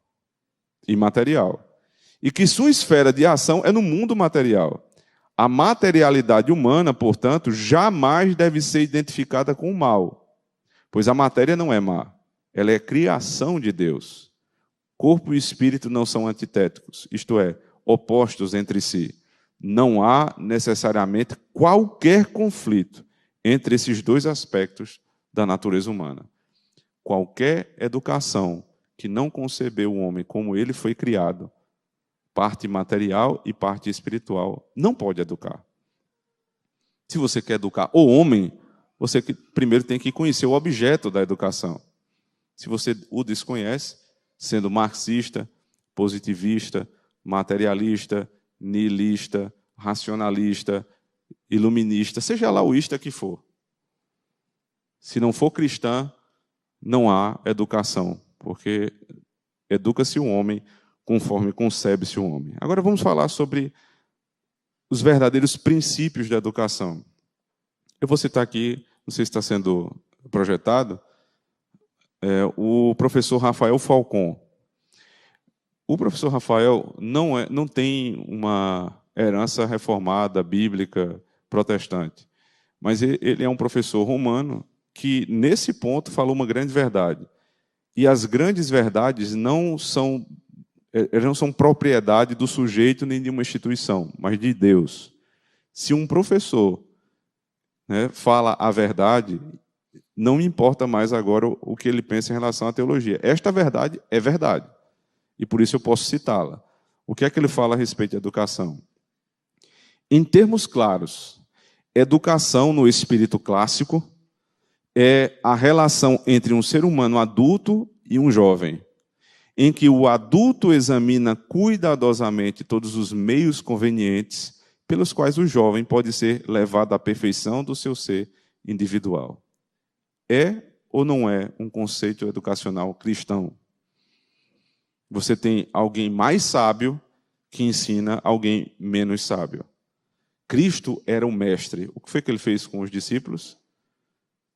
e material, e que sua esfera de ação é no mundo material. A materialidade humana, portanto, jamais deve ser identificada com o mal, pois a matéria não é má, ela é criação de Deus. Corpo e espírito não são antitéticos, isto é, opostos entre si. Não há necessariamente qualquer conflito entre esses dois aspectos da natureza humana. Qualquer educação que não concebeu o homem como ele foi criado, parte material e parte espiritual, não pode educar. Se você quer educar o homem, você primeiro tem que conhecer o objeto da educação. Se você o desconhece, sendo marxista, positivista, materialista, nihilista, racionalista, iluminista, seja lá o ista que for. Se não for cristã, não há educação, porque educa-se o homem conforme concebe-se o homem. Agora vamos falar sobre os verdadeiros princípios da educação. Eu vou citar aqui, não sei se está sendo projetado, o professor Rafael Falcon. O professor Rafael não tem uma herança reformada, bíblica, protestante, mas ele é um professor romano que, nesse ponto, falou uma grande verdade. E as grandes verdades não são propriedade do sujeito nem de uma instituição, mas de Deus. Se um professor, né, fala a verdade, não me importa mais agora o que ele pensa em relação à teologia. Esta verdade é verdade. E por isso eu posso citá-la. O que é que ele fala a respeito da educação? Em termos claros, educação no espírito clássico é a relação entre um ser humano adulto e um jovem, em que o adulto examina cuidadosamente todos os meios convenientes pelos quais o jovem pode ser levado à perfeição do seu ser individual. É ou não é um conceito educacional cristão? Você tem alguém mais sábio que ensina alguém menos sábio. Cristo era o mestre. O que foi que ele fez com os discípulos?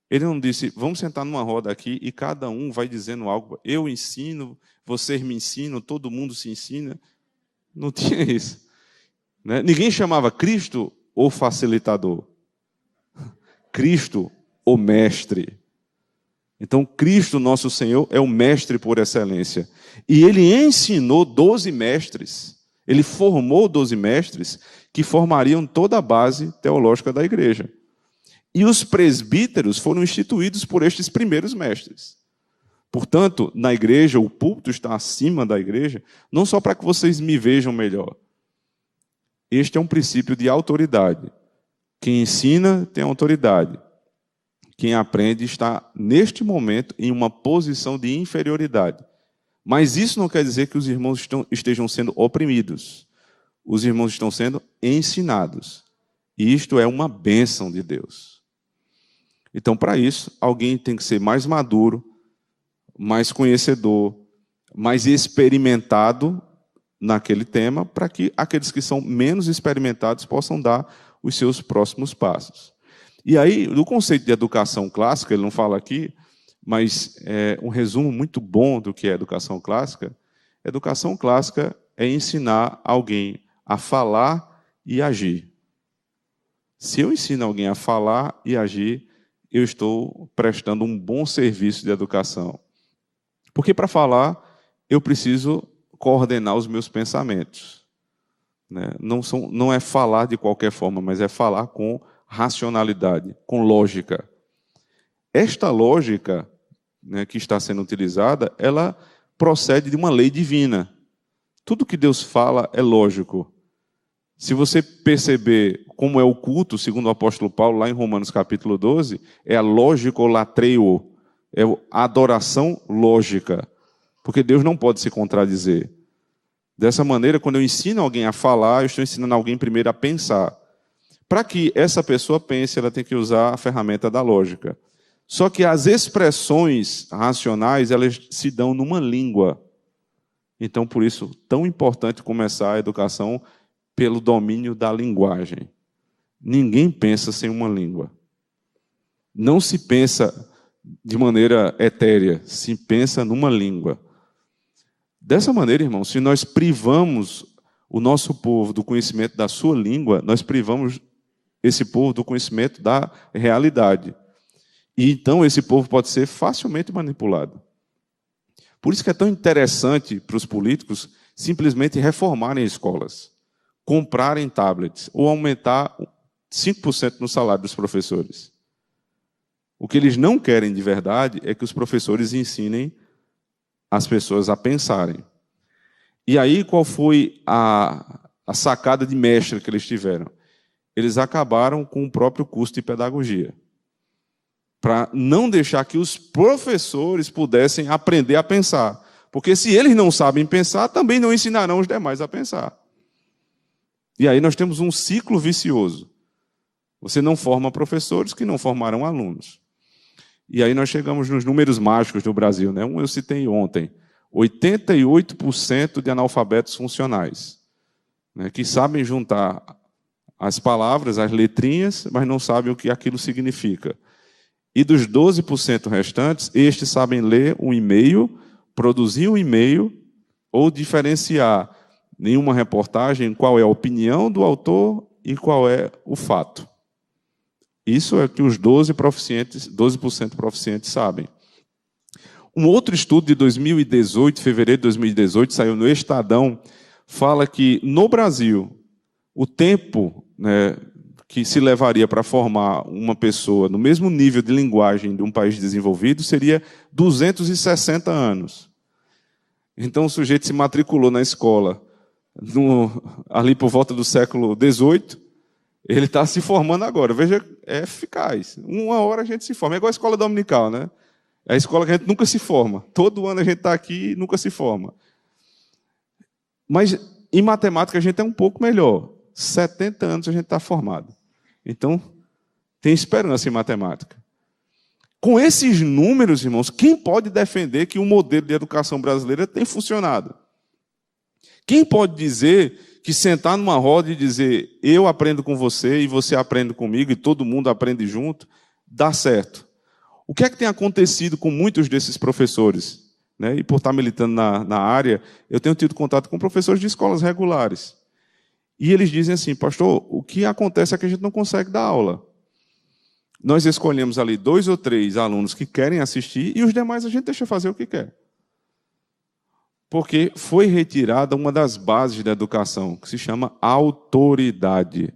Ele não disse, vamos sentar numa roda aqui e cada um vai dizendo algo. Eu ensino, vocês me ensinam, todo mundo se ensina. Não tinha isso. Né? Ninguém chamava Cristo o facilitador. Cristo o mestre. Então, Cristo, nosso Senhor, é o mestre por excelência. E ele ensinou 12 mestres. Ele formou 12 mestres que formariam toda a base teológica da igreja. E os presbíteros foram instituídos por estes primeiros mestres. Portanto, na igreja, o púlpito está acima da igreja, não só para que vocês me vejam melhor. Este é um princípio de autoridade. Quem ensina tem autoridade. Quem aprende está, neste momento, em uma posição de inferioridade. Mas isso não quer dizer que os irmãos estejam sendo oprimidos. Os irmãos estão sendo ensinados. E isto é uma bênção de Deus. Então, para isso, alguém tem que ser mais maduro, mais conhecedor, mais experimentado naquele tema, para que aqueles que são menos experimentados possam dar os seus próximos passos. E aí, no conceito de educação clássica, ele não fala aqui, mas é um resumo muito bom do que é educação clássica. Educação clássica é ensinar alguém a falar e agir. Se eu ensino alguém a falar e agir, eu estou prestando um bom serviço de educação. Porque para falar, eu preciso coordenar os meus pensamentos. Né? Não é falar de qualquer forma, mas é falar com racionalidade, com lógica. Esta lógica, né, que está sendo utilizada, ela procede de uma lei divina. Tudo que Deus fala é lógico. Se você perceber como é o culto, segundo o apóstolo Paulo, lá em Romanos capítulo 12, é a lógico-latreio, é a adoração lógica, porque Deus não pode se contradizer. Dessa maneira, quando eu ensino alguém a falar, eu estou ensinando alguém primeiro a pensar. Para que essa pessoa pense, ela tem que usar a ferramenta da lógica. Só que as expressões racionais, elas se dão numa língua. Então, por isso, tão importante começar a educação pelo domínio da linguagem. Ninguém pensa sem uma língua. Não se pensa de maneira etérea, se pensa numa língua. Dessa maneira, irmãos, se nós privamos o nosso povo do conhecimento da sua língua, nós privamos esse povo do conhecimento da realidade. E então esse povo pode ser facilmente manipulado. Por isso que é tão interessante para os políticos simplesmente reformarem escolas, comprarem tablets ou aumentar 5% no salário dos professores. O que eles não querem de verdade é que os professores ensinem as pessoas a pensarem. E aí qual foi a sacada de mestre que eles tiveram? Eles acabaram com o próprio curso de pedagogia, para não deixar que os professores pudessem aprender a pensar. Porque se eles não sabem pensar, também não ensinarão os demais a pensar. E aí nós temos um ciclo vicioso. Você não forma professores que não formarão alunos. E aí nós chegamos nos números mágicos do Brasil, né? Eu citei ontem, 88% de analfabetos funcionais, né? Que sabem juntar as palavras, as letrinhas, mas não sabem o que aquilo significa. E dos 12% restantes, estes sabem ler um e-mail, produzir um e-mail ou diferenciar em uma reportagem qual é a opinião do autor e qual é o fato. Isso é que os 12% proficientes sabem. Um outro estudo de 2018, fevereiro de 2018, saiu no Estadão, fala que no Brasil, o tempo, né, que se levaria para formar uma pessoa no mesmo nível de linguagem de um país desenvolvido seria 260 anos. Então o sujeito se matriculou na escola ali por volta do século XVIII, ele está se formando agora. Veja, é eficaz. Uma hora a gente se forma. É igual a escola dominical, né? É a escola que a gente nunca se forma. Todo ano a gente está aqui e nunca se forma. Mas em matemática a gente é um pouco melhor. 70 anos a gente está formado. Então, tem esperança em matemática. Com esses números, irmãos, quem pode defender que o modelo de educação brasileira tem funcionado? Quem pode dizer que sentar numa roda e dizer eu aprendo com você e você aprende comigo e todo mundo aprende junto, dá certo? O que é que tem acontecido com muitos desses professores? Né? E por estar militando na área, eu tenho tido contato com professores de escolas regulares. E eles dizem assim, pastor, o que acontece é que a gente não consegue dar aula. Nós escolhemos ali 2 ou 3 alunos que querem assistir e os demais a gente deixa fazer o que quer. Porque foi retirada uma das bases da educação, que se chama autoridade.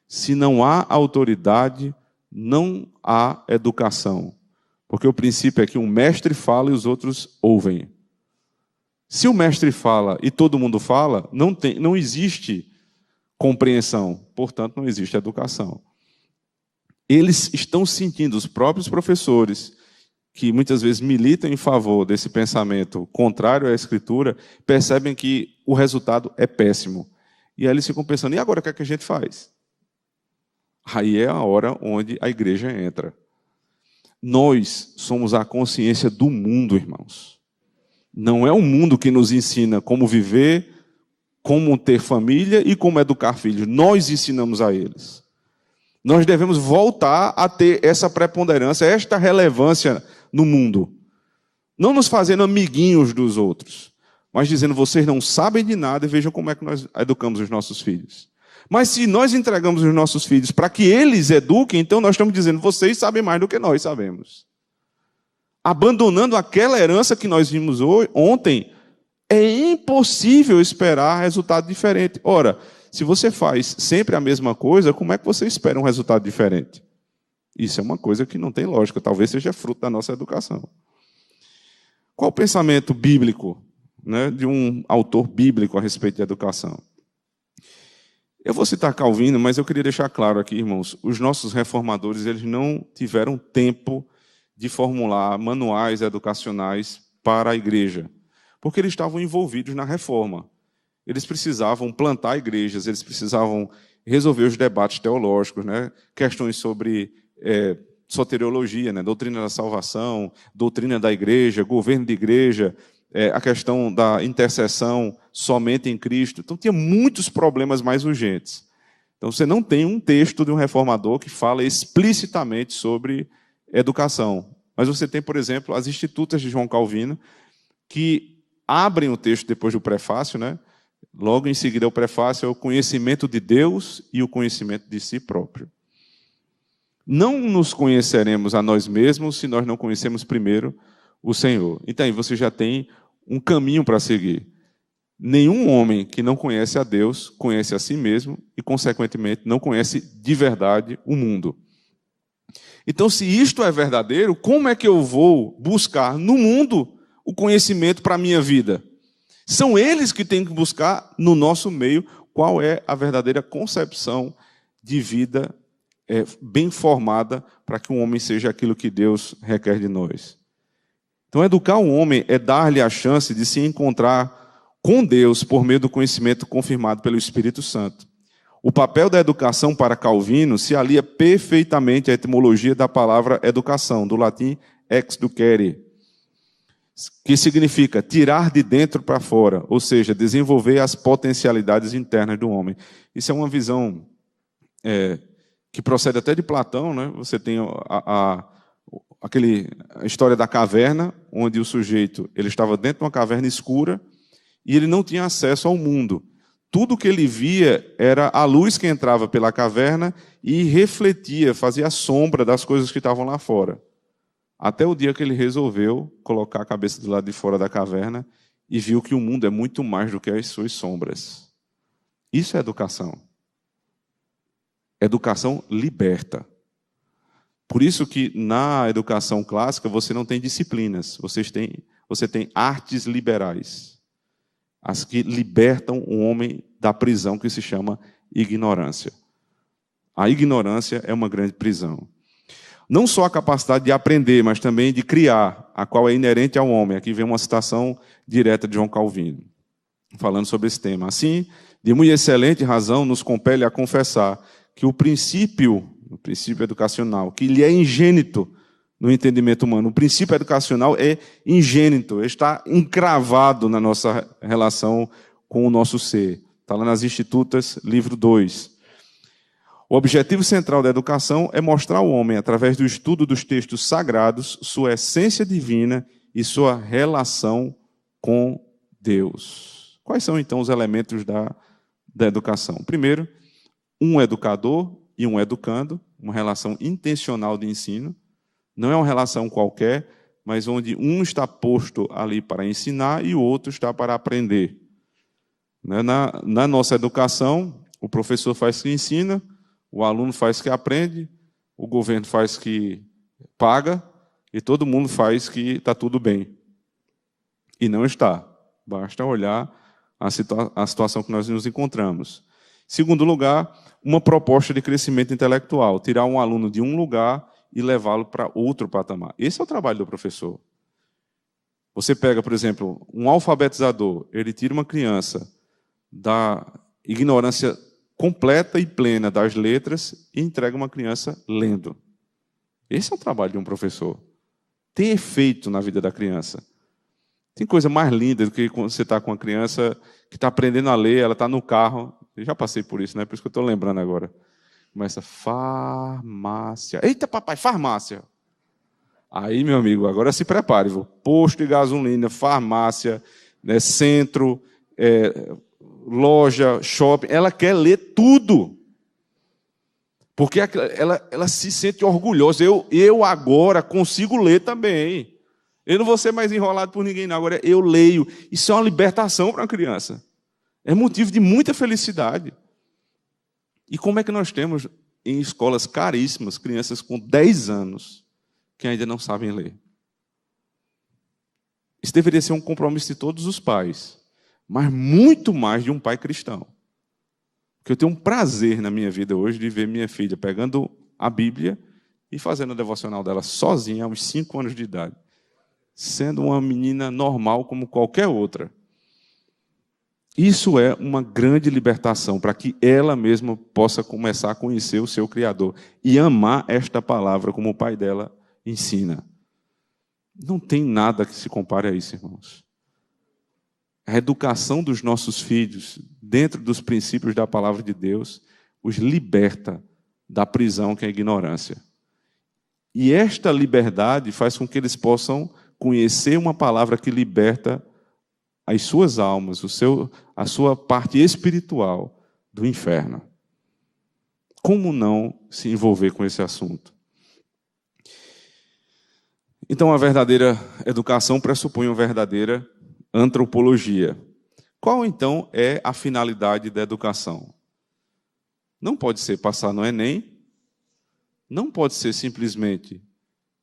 Se não há autoridade, não há educação. Porque o princípio é que um mestre fala e os outros ouvem. Se o mestre fala e todo mundo fala, não existe compreensão, portanto, não existe educação. Eles estão sentindo, os próprios professores, que muitas vezes militam em favor desse pensamento contrário à Escritura, percebem que o resultado é péssimo. E aí eles ficam pensando, e agora o que é que a gente faz? Aí é a hora onde a igreja entra. Nós somos a consciência do mundo, irmãos. Não é o mundo que nos ensina como viver, como ter família e como educar filhos. Nós ensinamos a eles. Nós devemos voltar a ter essa preponderância, esta relevância no mundo. Não nos fazendo amiguinhos dos outros, mas dizendo, vocês não sabem de nada e vejam como é que nós educamos os nossos filhos. Mas se nós entregamos os nossos filhos para que eles eduquem, então nós estamos dizendo, vocês sabem mais do que nós sabemos. Abandonando aquela herança que nós vimos ontem, é impossível esperar resultado diferente. Ora, se você faz sempre a mesma coisa, como é que você espera um resultado diferente? Isso é uma coisa que não tem lógica, talvez seja fruto da nossa educação. Qual o pensamento bíblico, né, de um autor bíblico a respeito de educação? Eu vou citar Calvino, mas eu queria deixar claro aqui, irmãos, os nossos reformadores eles não tiveram tempo de formular manuais educacionais para a igreja, porque eles estavam envolvidos na reforma. Eles precisavam plantar igrejas, eles precisavam resolver os debates teológicos, né? Questões sobre soteriologia, né? Doutrina da salvação, doutrina da igreja, governo de igreja, a questão da intercessão somente em Cristo. Então, tinha muitos problemas mais urgentes. Então, você não tem um texto de um reformador que fala explicitamente sobre educação. Mas você tem, por exemplo, as Institutas de João Calvino, que abrem o texto depois do prefácio, né? Logo em seguida, o prefácio é o conhecimento de Deus e o conhecimento de si próprio. Não nos conheceremos a nós mesmos se nós não conhecemos primeiro o Senhor. Então, aí você já tem um caminho para seguir. Nenhum homem que não conhece a Deus conhece a si mesmo e, consequentemente, não conhece de verdade o mundo. Então, se isto é verdadeiro, como é que eu vou buscar no mundo o conhecimento para a minha vida? São eles que têm que buscar no nosso meio qual é a verdadeira concepção de vida bem formada para que um homem seja aquilo que Deus requer de nós. Então, educar um homem é dar-lhe a chance de se encontrar com Deus por meio do conhecimento confirmado pelo Espírito Santo. O papel da educação para Calvino se alia perfeitamente à etimologia da palavra educação, do latim exducere, que significa tirar de dentro para fora, ou seja, desenvolver as potencialidades internas do homem. Isso é uma visão que procede até de Platão, né? Você tem a história da caverna, onde o sujeito ele estava dentro de uma caverna escura e ele não tinha acesso ao mundo. Tudo que ele via era a luz que entrava pela caverna e refletia, fazia sombra das coisas que estavam lá fora. Até o dia que ele resolveu colocar a cabeça do lado de fora da caverna e viu que o mundo é muito mais do que as suas sombras. Isso é educação. Educação liberta. Por isso que na educação clássica você não tem disciplinas, você tem artes liberais. As que libertam o homem da prisão que se chama ignorância. A ignorância é uma grande prisão. Não só a capacidade de aprender, mas também de criar, a qual é inerente ao homem. Aqui vem uma citação direta de João Calvino, falando sobre esse tema. Assim, de muito excelente razão, nos compele a confessar que o princípio educacional, que ele é ingênito no entendimento humano. O princípio educacional é ingênito, está encravado na nossa relação com o nosso ser. Está lá nas Institutas, livro 2. O objetivo central da educação é mostrar ao homem, através do estudo dos textos sagrados, sua essência divina e sua relação com Deus. Quais são, então, os elementos da educação? Primeiro, um educador e um educando, uma relação intencional de ensino. Não é uma relação qualquer, mas onde um está posto ali para ensinar e o outro está para aprender. Na nossa educação, o professor faz que ensina, o aluno faz que aprende, o governo faz que paga e todo mundo faz que está tudo bem. E não está. Basta olhar a situação que nós nos encontramos. Segundo lugar, uma proposta de crescimento intelectual. Tirar um aluno de um lugar e levá-lo para outro patamar. Esse é o trabalho do professor. Você pega, por exemplo, um alfabetizador, ele tira uma criança da ignorância completa e plena das letras e entrega uma criança lendo. Esse é o trabalho de um professor. Tem efeito na vida da criança. Tem coisa mais linda do que quando você está com uma criança que está aprendendo a ler, ela está no carro. Eu já passei por isso, né? Por isso que eu estou lembrando agora. Começa, farmácia. Eita, papai, farmácia. Aí, meu amigo, agora se prepare. Viu? Posto de gasolina, farmácia, né, centro, loja, shopping. Ela quer ler tudo. Porque ela se sente orgulhosa. Eu agora consigo ler também. Eu não vou ser mais enrolado por ninguém, não. Agora eu leio. Isso é uma libertação para uma criança. É motivo de muita felicidade. E como é que nós temos, em escolas caríssimas, crianças com 10 anos que ainda não sabem ler? Isso deveria ser um compromisso de todos os pais, mas muito mais de um pai cristão. Porque eu tenho um prazer na minha vida hoje de ver minha filha pegando a Bíblia e fazendo a devocional dela sozinha, aos 5 anos de idade. Sendo uma menina normal como qualquer outra. Isso é uma grande libertação para que ela mesma possa começar a conhecer o seu Criador e amar esta palavra como o pai dela ensina. Não tem nada que se compare a isso, irmãos. A educação dos nossos filhos, dentro dos princípios da palavra de Deus, os liberta da prisão que é a ignorância. E esta liberdade faz com que eles possam conhecer uma palavra que liberta as suas almas, a sua parte espiritual do inferno. Como não se envolver com esse assunto? Então, a verdadeira educação pressupõe uma verdadeira antropologia. Qual, então, é a finalidade da educação? Não pode ser passar no Enem, não pode ser simplesmente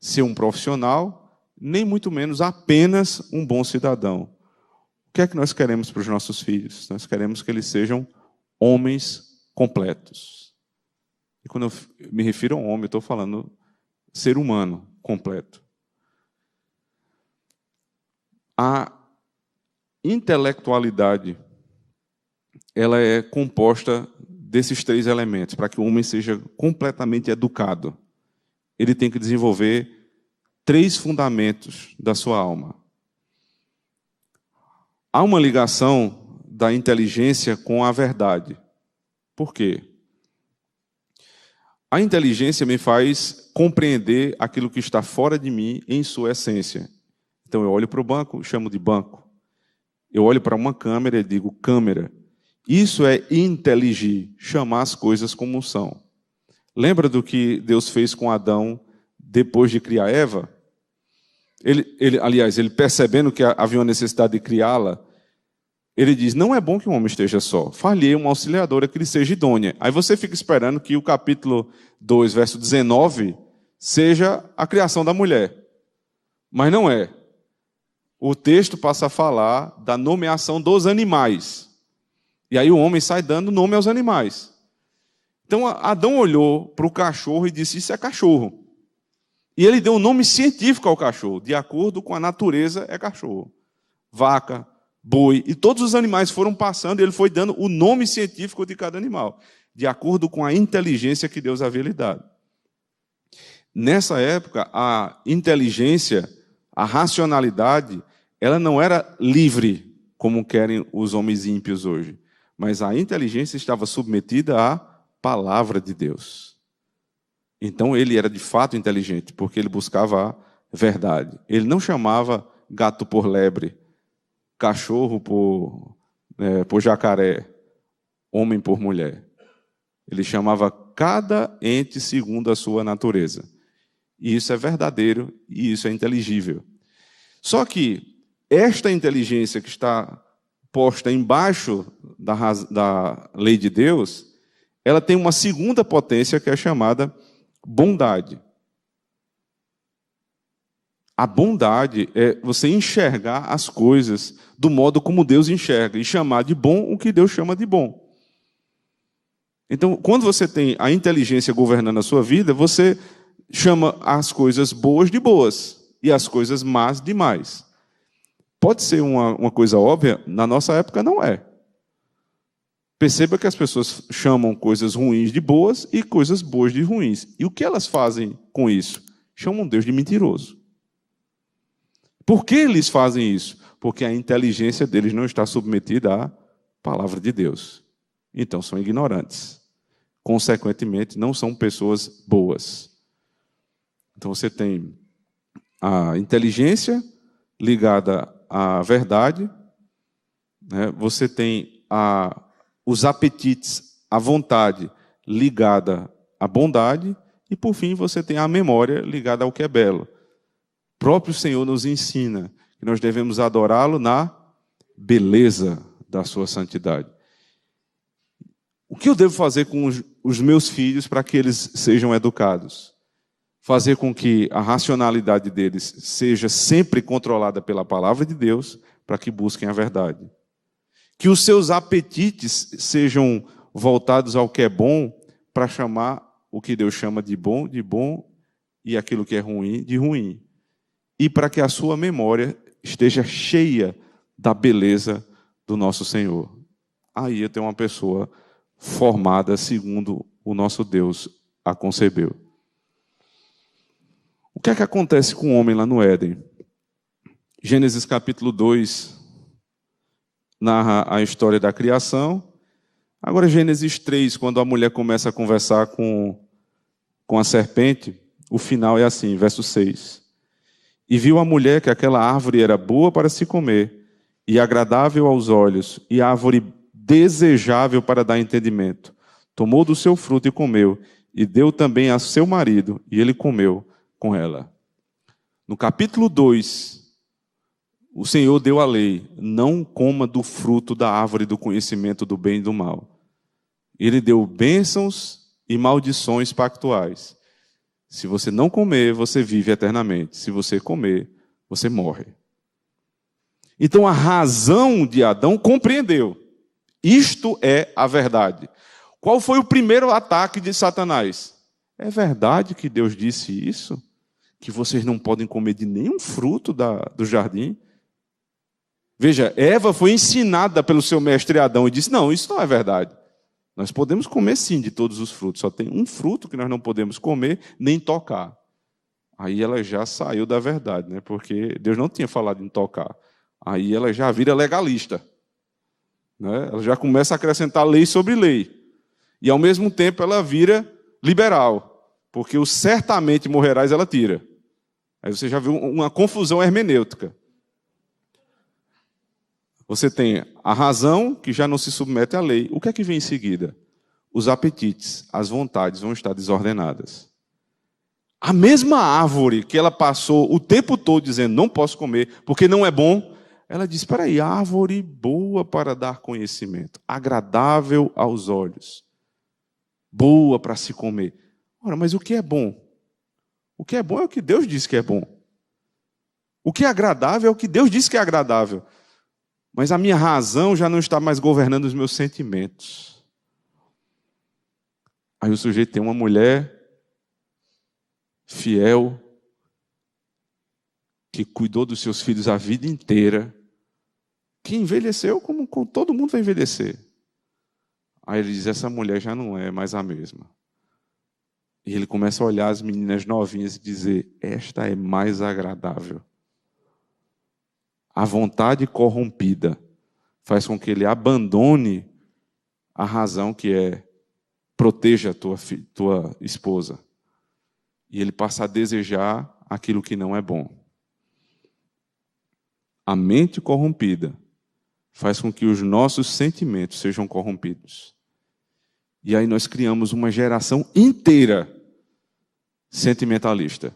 ser um profissional, nem muito menos apenas um bom cidadão. O que é que nós queremos para os nossos filhos? Nós queremos que eles sejam homens completos. E quando eu me refiro a um homem, eu estou falando ser humano completo. A intelectualidade, ela é composta desses 3 elementos. Para que o homem seja completamente educado, ele tem que desenvolver 3 fundamentos da sua alma. Há uma ligação da inteligência com a verdade. Por quê? A inteligência me faz compreender aquilo que está fora de mim em sua essência. Então eu olho para o banco, chamo de banco. Eu olho para uma câmera e digo câmera. Isso é inteligir, chamar as coisas como são. Lembra do que Deus fez com Adão depois de criar Eva? Ele percebendo que havia uma necessidade de criá-la, ele diz, não é bom que o homem esteja só. Far-lhe uma auxiliadora que lhe seja idônea. Aí você fica esperando que o capítulo 2, verso 19, seja a criação da mulher. Mas não é. O texto passa a falar da nomeação dos animais. E aí o homem sai dando nome aos animais. Então Adão olhou para o cachorro e disse, isso é cachorro. E ele deu um nome científico ao cachorro, de acordo com a natureza é cachorro. Vaca, boi, e todos os animais foram passando, e ele foi dando o nome científico de cada animal, de acordo com a inteligência que Deus havia lhe dado. Nessa época, a inteligência, a racionalidade, ela não era livre, como querem os homens ímpios hoje, mas a inteligência estava submetida à palavra de Deus. Então ele era de fato inteligente, porque ele buscava a verdade. Ele não chamava gato por lebre, cachorro por jacaré, homem por mulher. Ele chamava cada ente segundo a sua natureza. E isso é verdadeiro e isso é inteligível. Só que esta inteligência que está posta embaixo da lei de Deus, ela tem uma segunda potência que é chamada bondade. A bondade é você enxergar as coisas do modo como Deus enxerga e chamar de bom o que Deus chama de bom. Então, quando você tem a inteligência governando a sua vida, você chama as coisas boas de boas e as coisas más de más. Pode ser uma coisa óbvia, na nossa época não é. Perceba que as pessoas chamam coisas ruins de boas e coisas boas de ruins. E o que elas fazem com isso? Chamam Deus de mentiroso. Por que eles fazem isso? porque a inteligência deles não está submetida à palavra de Deus. Então, são ignorantes. Consequentemente, não são pessoas boas. Então, você tem a inteligência ligada à verdade, né? Você tem os apetites, a vontade ligada à bondade, e, por fim, você tem a memória ligada ao que é belo. O próprio Senhor nos ensina que nós devemos adorá-lo na beleza da sua santidade. O que eu devo fazer com os meus filhos para que eles sejam educados? Fazer com que a racionalidade deles seja sempre controlada pela palavra de Deus, para que busquem a verdade. Que os seus apetites sejam voltados ao que é bom, para chamar o que Deus chama de bom, e aquilo que é ruim, de ruim. E para que a sua memória esteja cheia da beleza do nosso Senhor. Aí eu tenho uma pessoa formada segundo o nosso Deus a concebeu. O que é que acontece com o homem lá no Éden? Gênesis capítulo 2 narra a história da criação. Agora Gênesis 3, quando a mulher começa a conversar com a serpente, o final é assim, verso 6. E viu a mulher que aquela árvore era boa para se comer, e agradável aos olhos, e árvore desejável para dar entendimento. Tomou do seu fruto e comeu, e deu também a seu marido, e ele comeu com ela. No capítulo 2, o Senhor deu a lei: não coma do fruto da árvore do conhecimento do bem e do mal. Ele deu bênçãos e maldições pactuais. Se você não comer, você vive eternamente. Se você comer, você morre. Então a razão de Adão compreendeu. Isto é a verdade. Qual foi o primeiro ataque de Satanás? É verdade que Deus disse isso? Que vocês não podem comer de nenhum fruto do jardim? Veja, Eva foi ensinada pelo seu mestre Adão e disse: não, isso não é verdade. Nós podemos comer sim de todos os frutos, só tem um fruto que nós não podemos comer nem tocar. Aí ela já saiu da verdade, né? Porque Deus não tinha falado em tocar. Aí ela já vira legalista, né? Ela já começa a acrescentar lei sobre lei. E ao mesmo tempo ela vira liberal, porque o certamente morrerás ela tira. Aí você já viu uma confusão hermenêutica. Você tem a razão, que já não se submete à lei. O que é que vem em seguida? Os apetites, as vontades vão estar desordenadas. A mesma árvore que ela passou o tempo todo dizendo: não posso comer, porque não é bom, ela diz: espera aí, árvore boa para dar conhecimento, agradável aos olhos, boa para se comer. Ora, mas o que é bom? O que é bom é o que Deus diz que é bom. O que é agradável é o que Deus diz que é agradável. Mas a minha razão já não está mais governando os meus sentimentos. Aí o sujeito tem uma mulher fiel, que cuidou dos seus filhos a vida inteira, que envelheceu como todo mundo vai envelhecer. Aí ele diz: essa mulher já não é mais a mesma. E ele começa a olhar as meninas novinhas e dizer: esta é mais agradável. A vontade corrompida faz com que ele abandone a razão que é: proteja a tua esposa. E ele passa a desejar aquilo que não é bom. A mente corrompida faz com que os nossos sentimentos sejam corrompidos. E aí nós criamos uma geração inteira sentimentalista.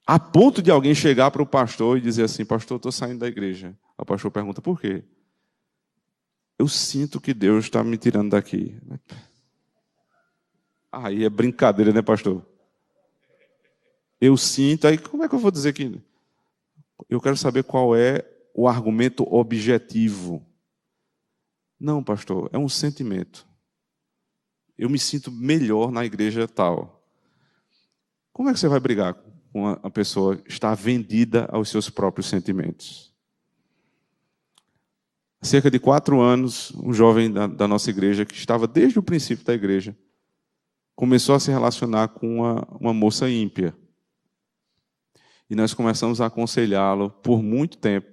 A ponto de alguém chegar para o pastor e dizer assim: pastor, estou saindo da igreja. O pastor pergunta: por quê? Eu sinto que Deus está me tirando daqui. Aí é brincadeira, né, pastor? Eu sinto, aí como é que eu vou dizer que... Eu quero saber qual é o argumento objetivo. Não, pastor, é um sentimento. Eu me sinto melhor na igreja tal. Como é que você vai brigar com a pessoa que está vendida aos seus próprios sentimentos? Há cerca de 4 anos, um jovem da nossa igreja, que estava desde o princípio da igreja, começou a se relacionar com uma moça ímpia. E nós começamos a aconselhá-lo por muito tempo,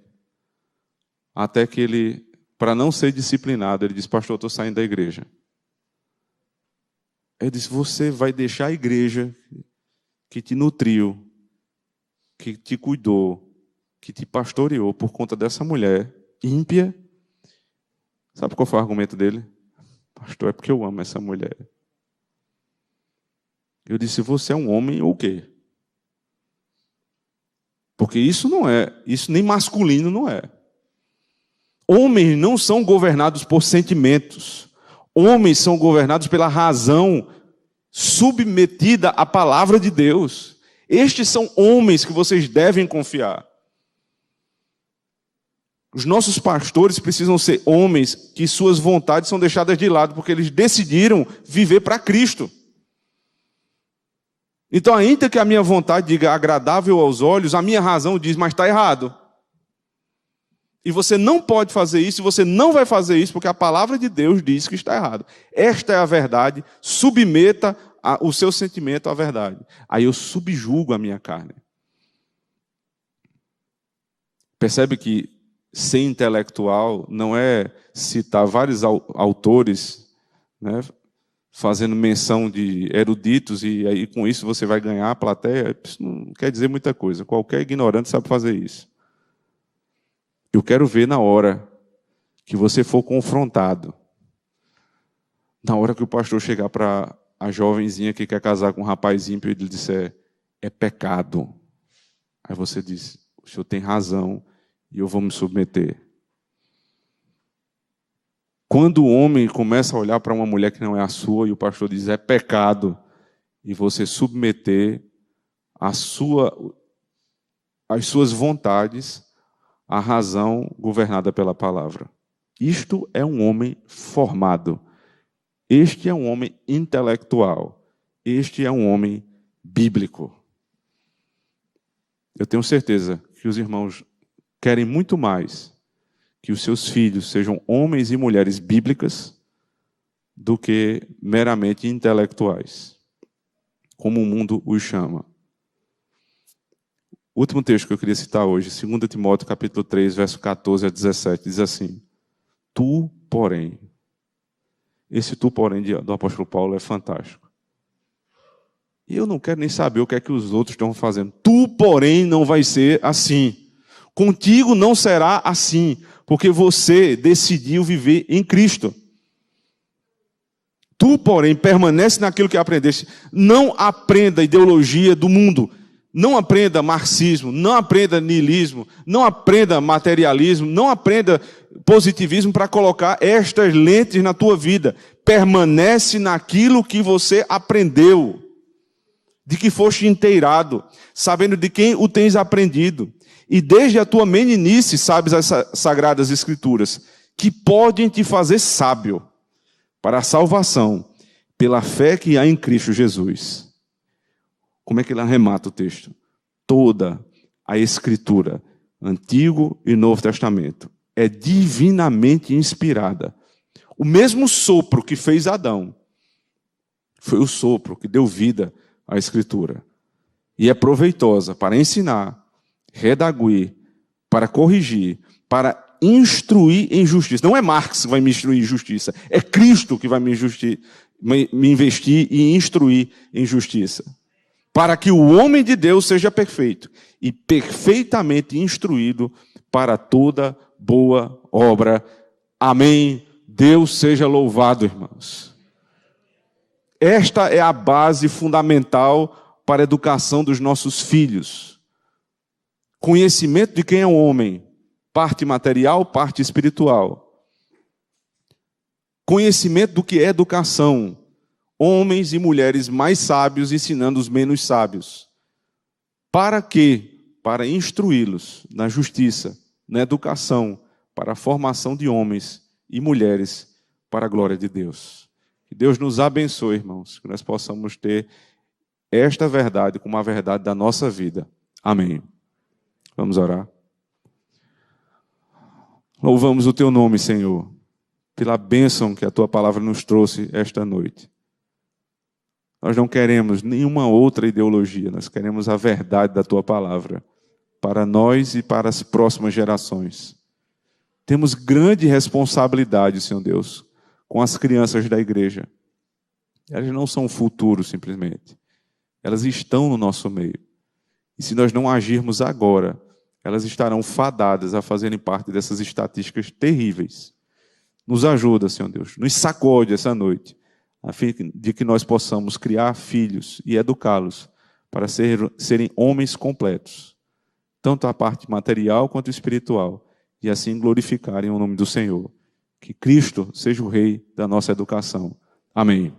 até que ele, para não ser disciplinado, ele disse: pastor, eu estou saindo da igreja. Ele disse: você vai deixar a igreja que te nutriu, que te cuidou, que te pastoreou por conta dessa mulher ímpia. Sabe qual foi o argumento dele? Pastor, é porque eu amo essa mulher. Eu disse: você é um homem ou o quê? Porque isso nem masculino não é. Homens não são governados por sentimentos. Homens são governados pela razão submetida à palavra de Deus. Estes são homens que vocês devem confiar. Os nossos pastores precisam ser homens que suas vontades são deixadas de lado, porque eles decidiram viver para Cristo. Então, ainda que a minha vontade diga agradável aos olhos, a minha razão diz, mas está errado. E você não pode fazer isso, e você não vai fazer isso, porque a palavra de Deus diz que está errado. Esta é a verdade, submeta o seu sentimento à verdade. Aí eu subjugo a minha carne. Percebe que ser intelectual não é citar vários autores, né, fazendo menção de eruditos, e aí com isso você vai ganhar a plateia. Isso não quer dizer muita coisa. Qualquer ignorante sabe fazer isso. Eu quero ver na hora que você for confrontado, na hora que o pastor chegar para a jovenzinha que quer casar com um rapaz ímpio e ele disser: é pecado. Aí você diz: o senhor tem razão e eu vou me submeter. Quando o homem começa a olhar para uma mulher que não é a sua e o pastor diz: é pecado, e você submeter as suas vontades à razão governada pela palavra. Isto é um homem formado. Este é um homem intelectual. Este é um homem bíblico. Eu tenho certeza que os irmãos querem muito mais que os seus filhos sejam homens e mulheres bíblicas do que meramente intelectuais, como o mundo os chama. O último texto que eu queria citar hoje, 2 Timóteo capítulo 3, verso 14 a 17, diz assim: tu, porém. Esse tu, porém, do apóstolo Paulo é fantástico. E eu não quero nem saber o que é que os outros estão fazendo. Tu, porém, não vai ser assim. Contigo não será assim, porque você decidiu viver em Cristo. Tu, porém, permanece naquilo que aprendeste. Não aprenda ideologia do mundo. Não aprenda marxismo, não aprenda niilismo, não aprenda materialismo, não aprenda positivismo para colocar estas lentes na tua vida. Permanece naquilo que você aprendeu, de que foste inteirado, sabendo de quem o tens aprendido. E desde a tua meninice sabes as sagradas escrituras, que podem te fazer sábio para a salvação, pela fé que há em Cristo Jesus. Como é que ele arremata o texto? Toda a Escritura, Antigo e Novo Testamento, é divinamente inspirada. O mesmo sopro que fez Adão foi o sopro que deu vida à Escritura. E é proveitosa para ensinar, redaguir, para corrigir, para instruir em justiça. Não é Marx que vai me instruir em justiça, é Cristo que vai me investir e instruir em justiça. Para que o homem de Deus seja perfeito e perfeitamente instruído para toda boa obra. Amém. Deus seja louvado, irmãos. Esta é a base fundamental para a educação dos nossos filhos. Conhecimento de quem é o homem, parte material, parte espiritual. Conhecimento do que é educação. Homens e mulheres mais sábios ensinando os menos sábios. Para quê? Para instruí-los na justiça, na educação, para a formação de homens e mulheres para a glória de Deus. Que Deus nos abençoe, irmãos, que nós possamos ter esta verdade como a verdade da nossa vida. Amém. Vamos orar. Louvamos o teu nome, Senhor, pela bênção que a tua palavra nos trouxe esta noite. Nós não queremos nenhuma outra ideologia, nós queremos a verdade da tua palavra. para nós e para as próximas gerações. Temos grande responsabilidade, Senhor Deus, com as crianças da igreja. Elas não são o futuro, simplesmente. Elas estão no nosso meio. E se nós não agirmos agora, elas estarão fadadas a fazerem parte dessas estatísticas terríveis. Nos ajuda, Senhor Deus. Nos sacode essa noite, a fim de que nós possamos criar filhos e educá-los para serem homens completos, tanto a parte material quanto espiritual, e assim glorificarem o nome do Senhor. Que Cristo seja o Rei da nossa educação. Amém.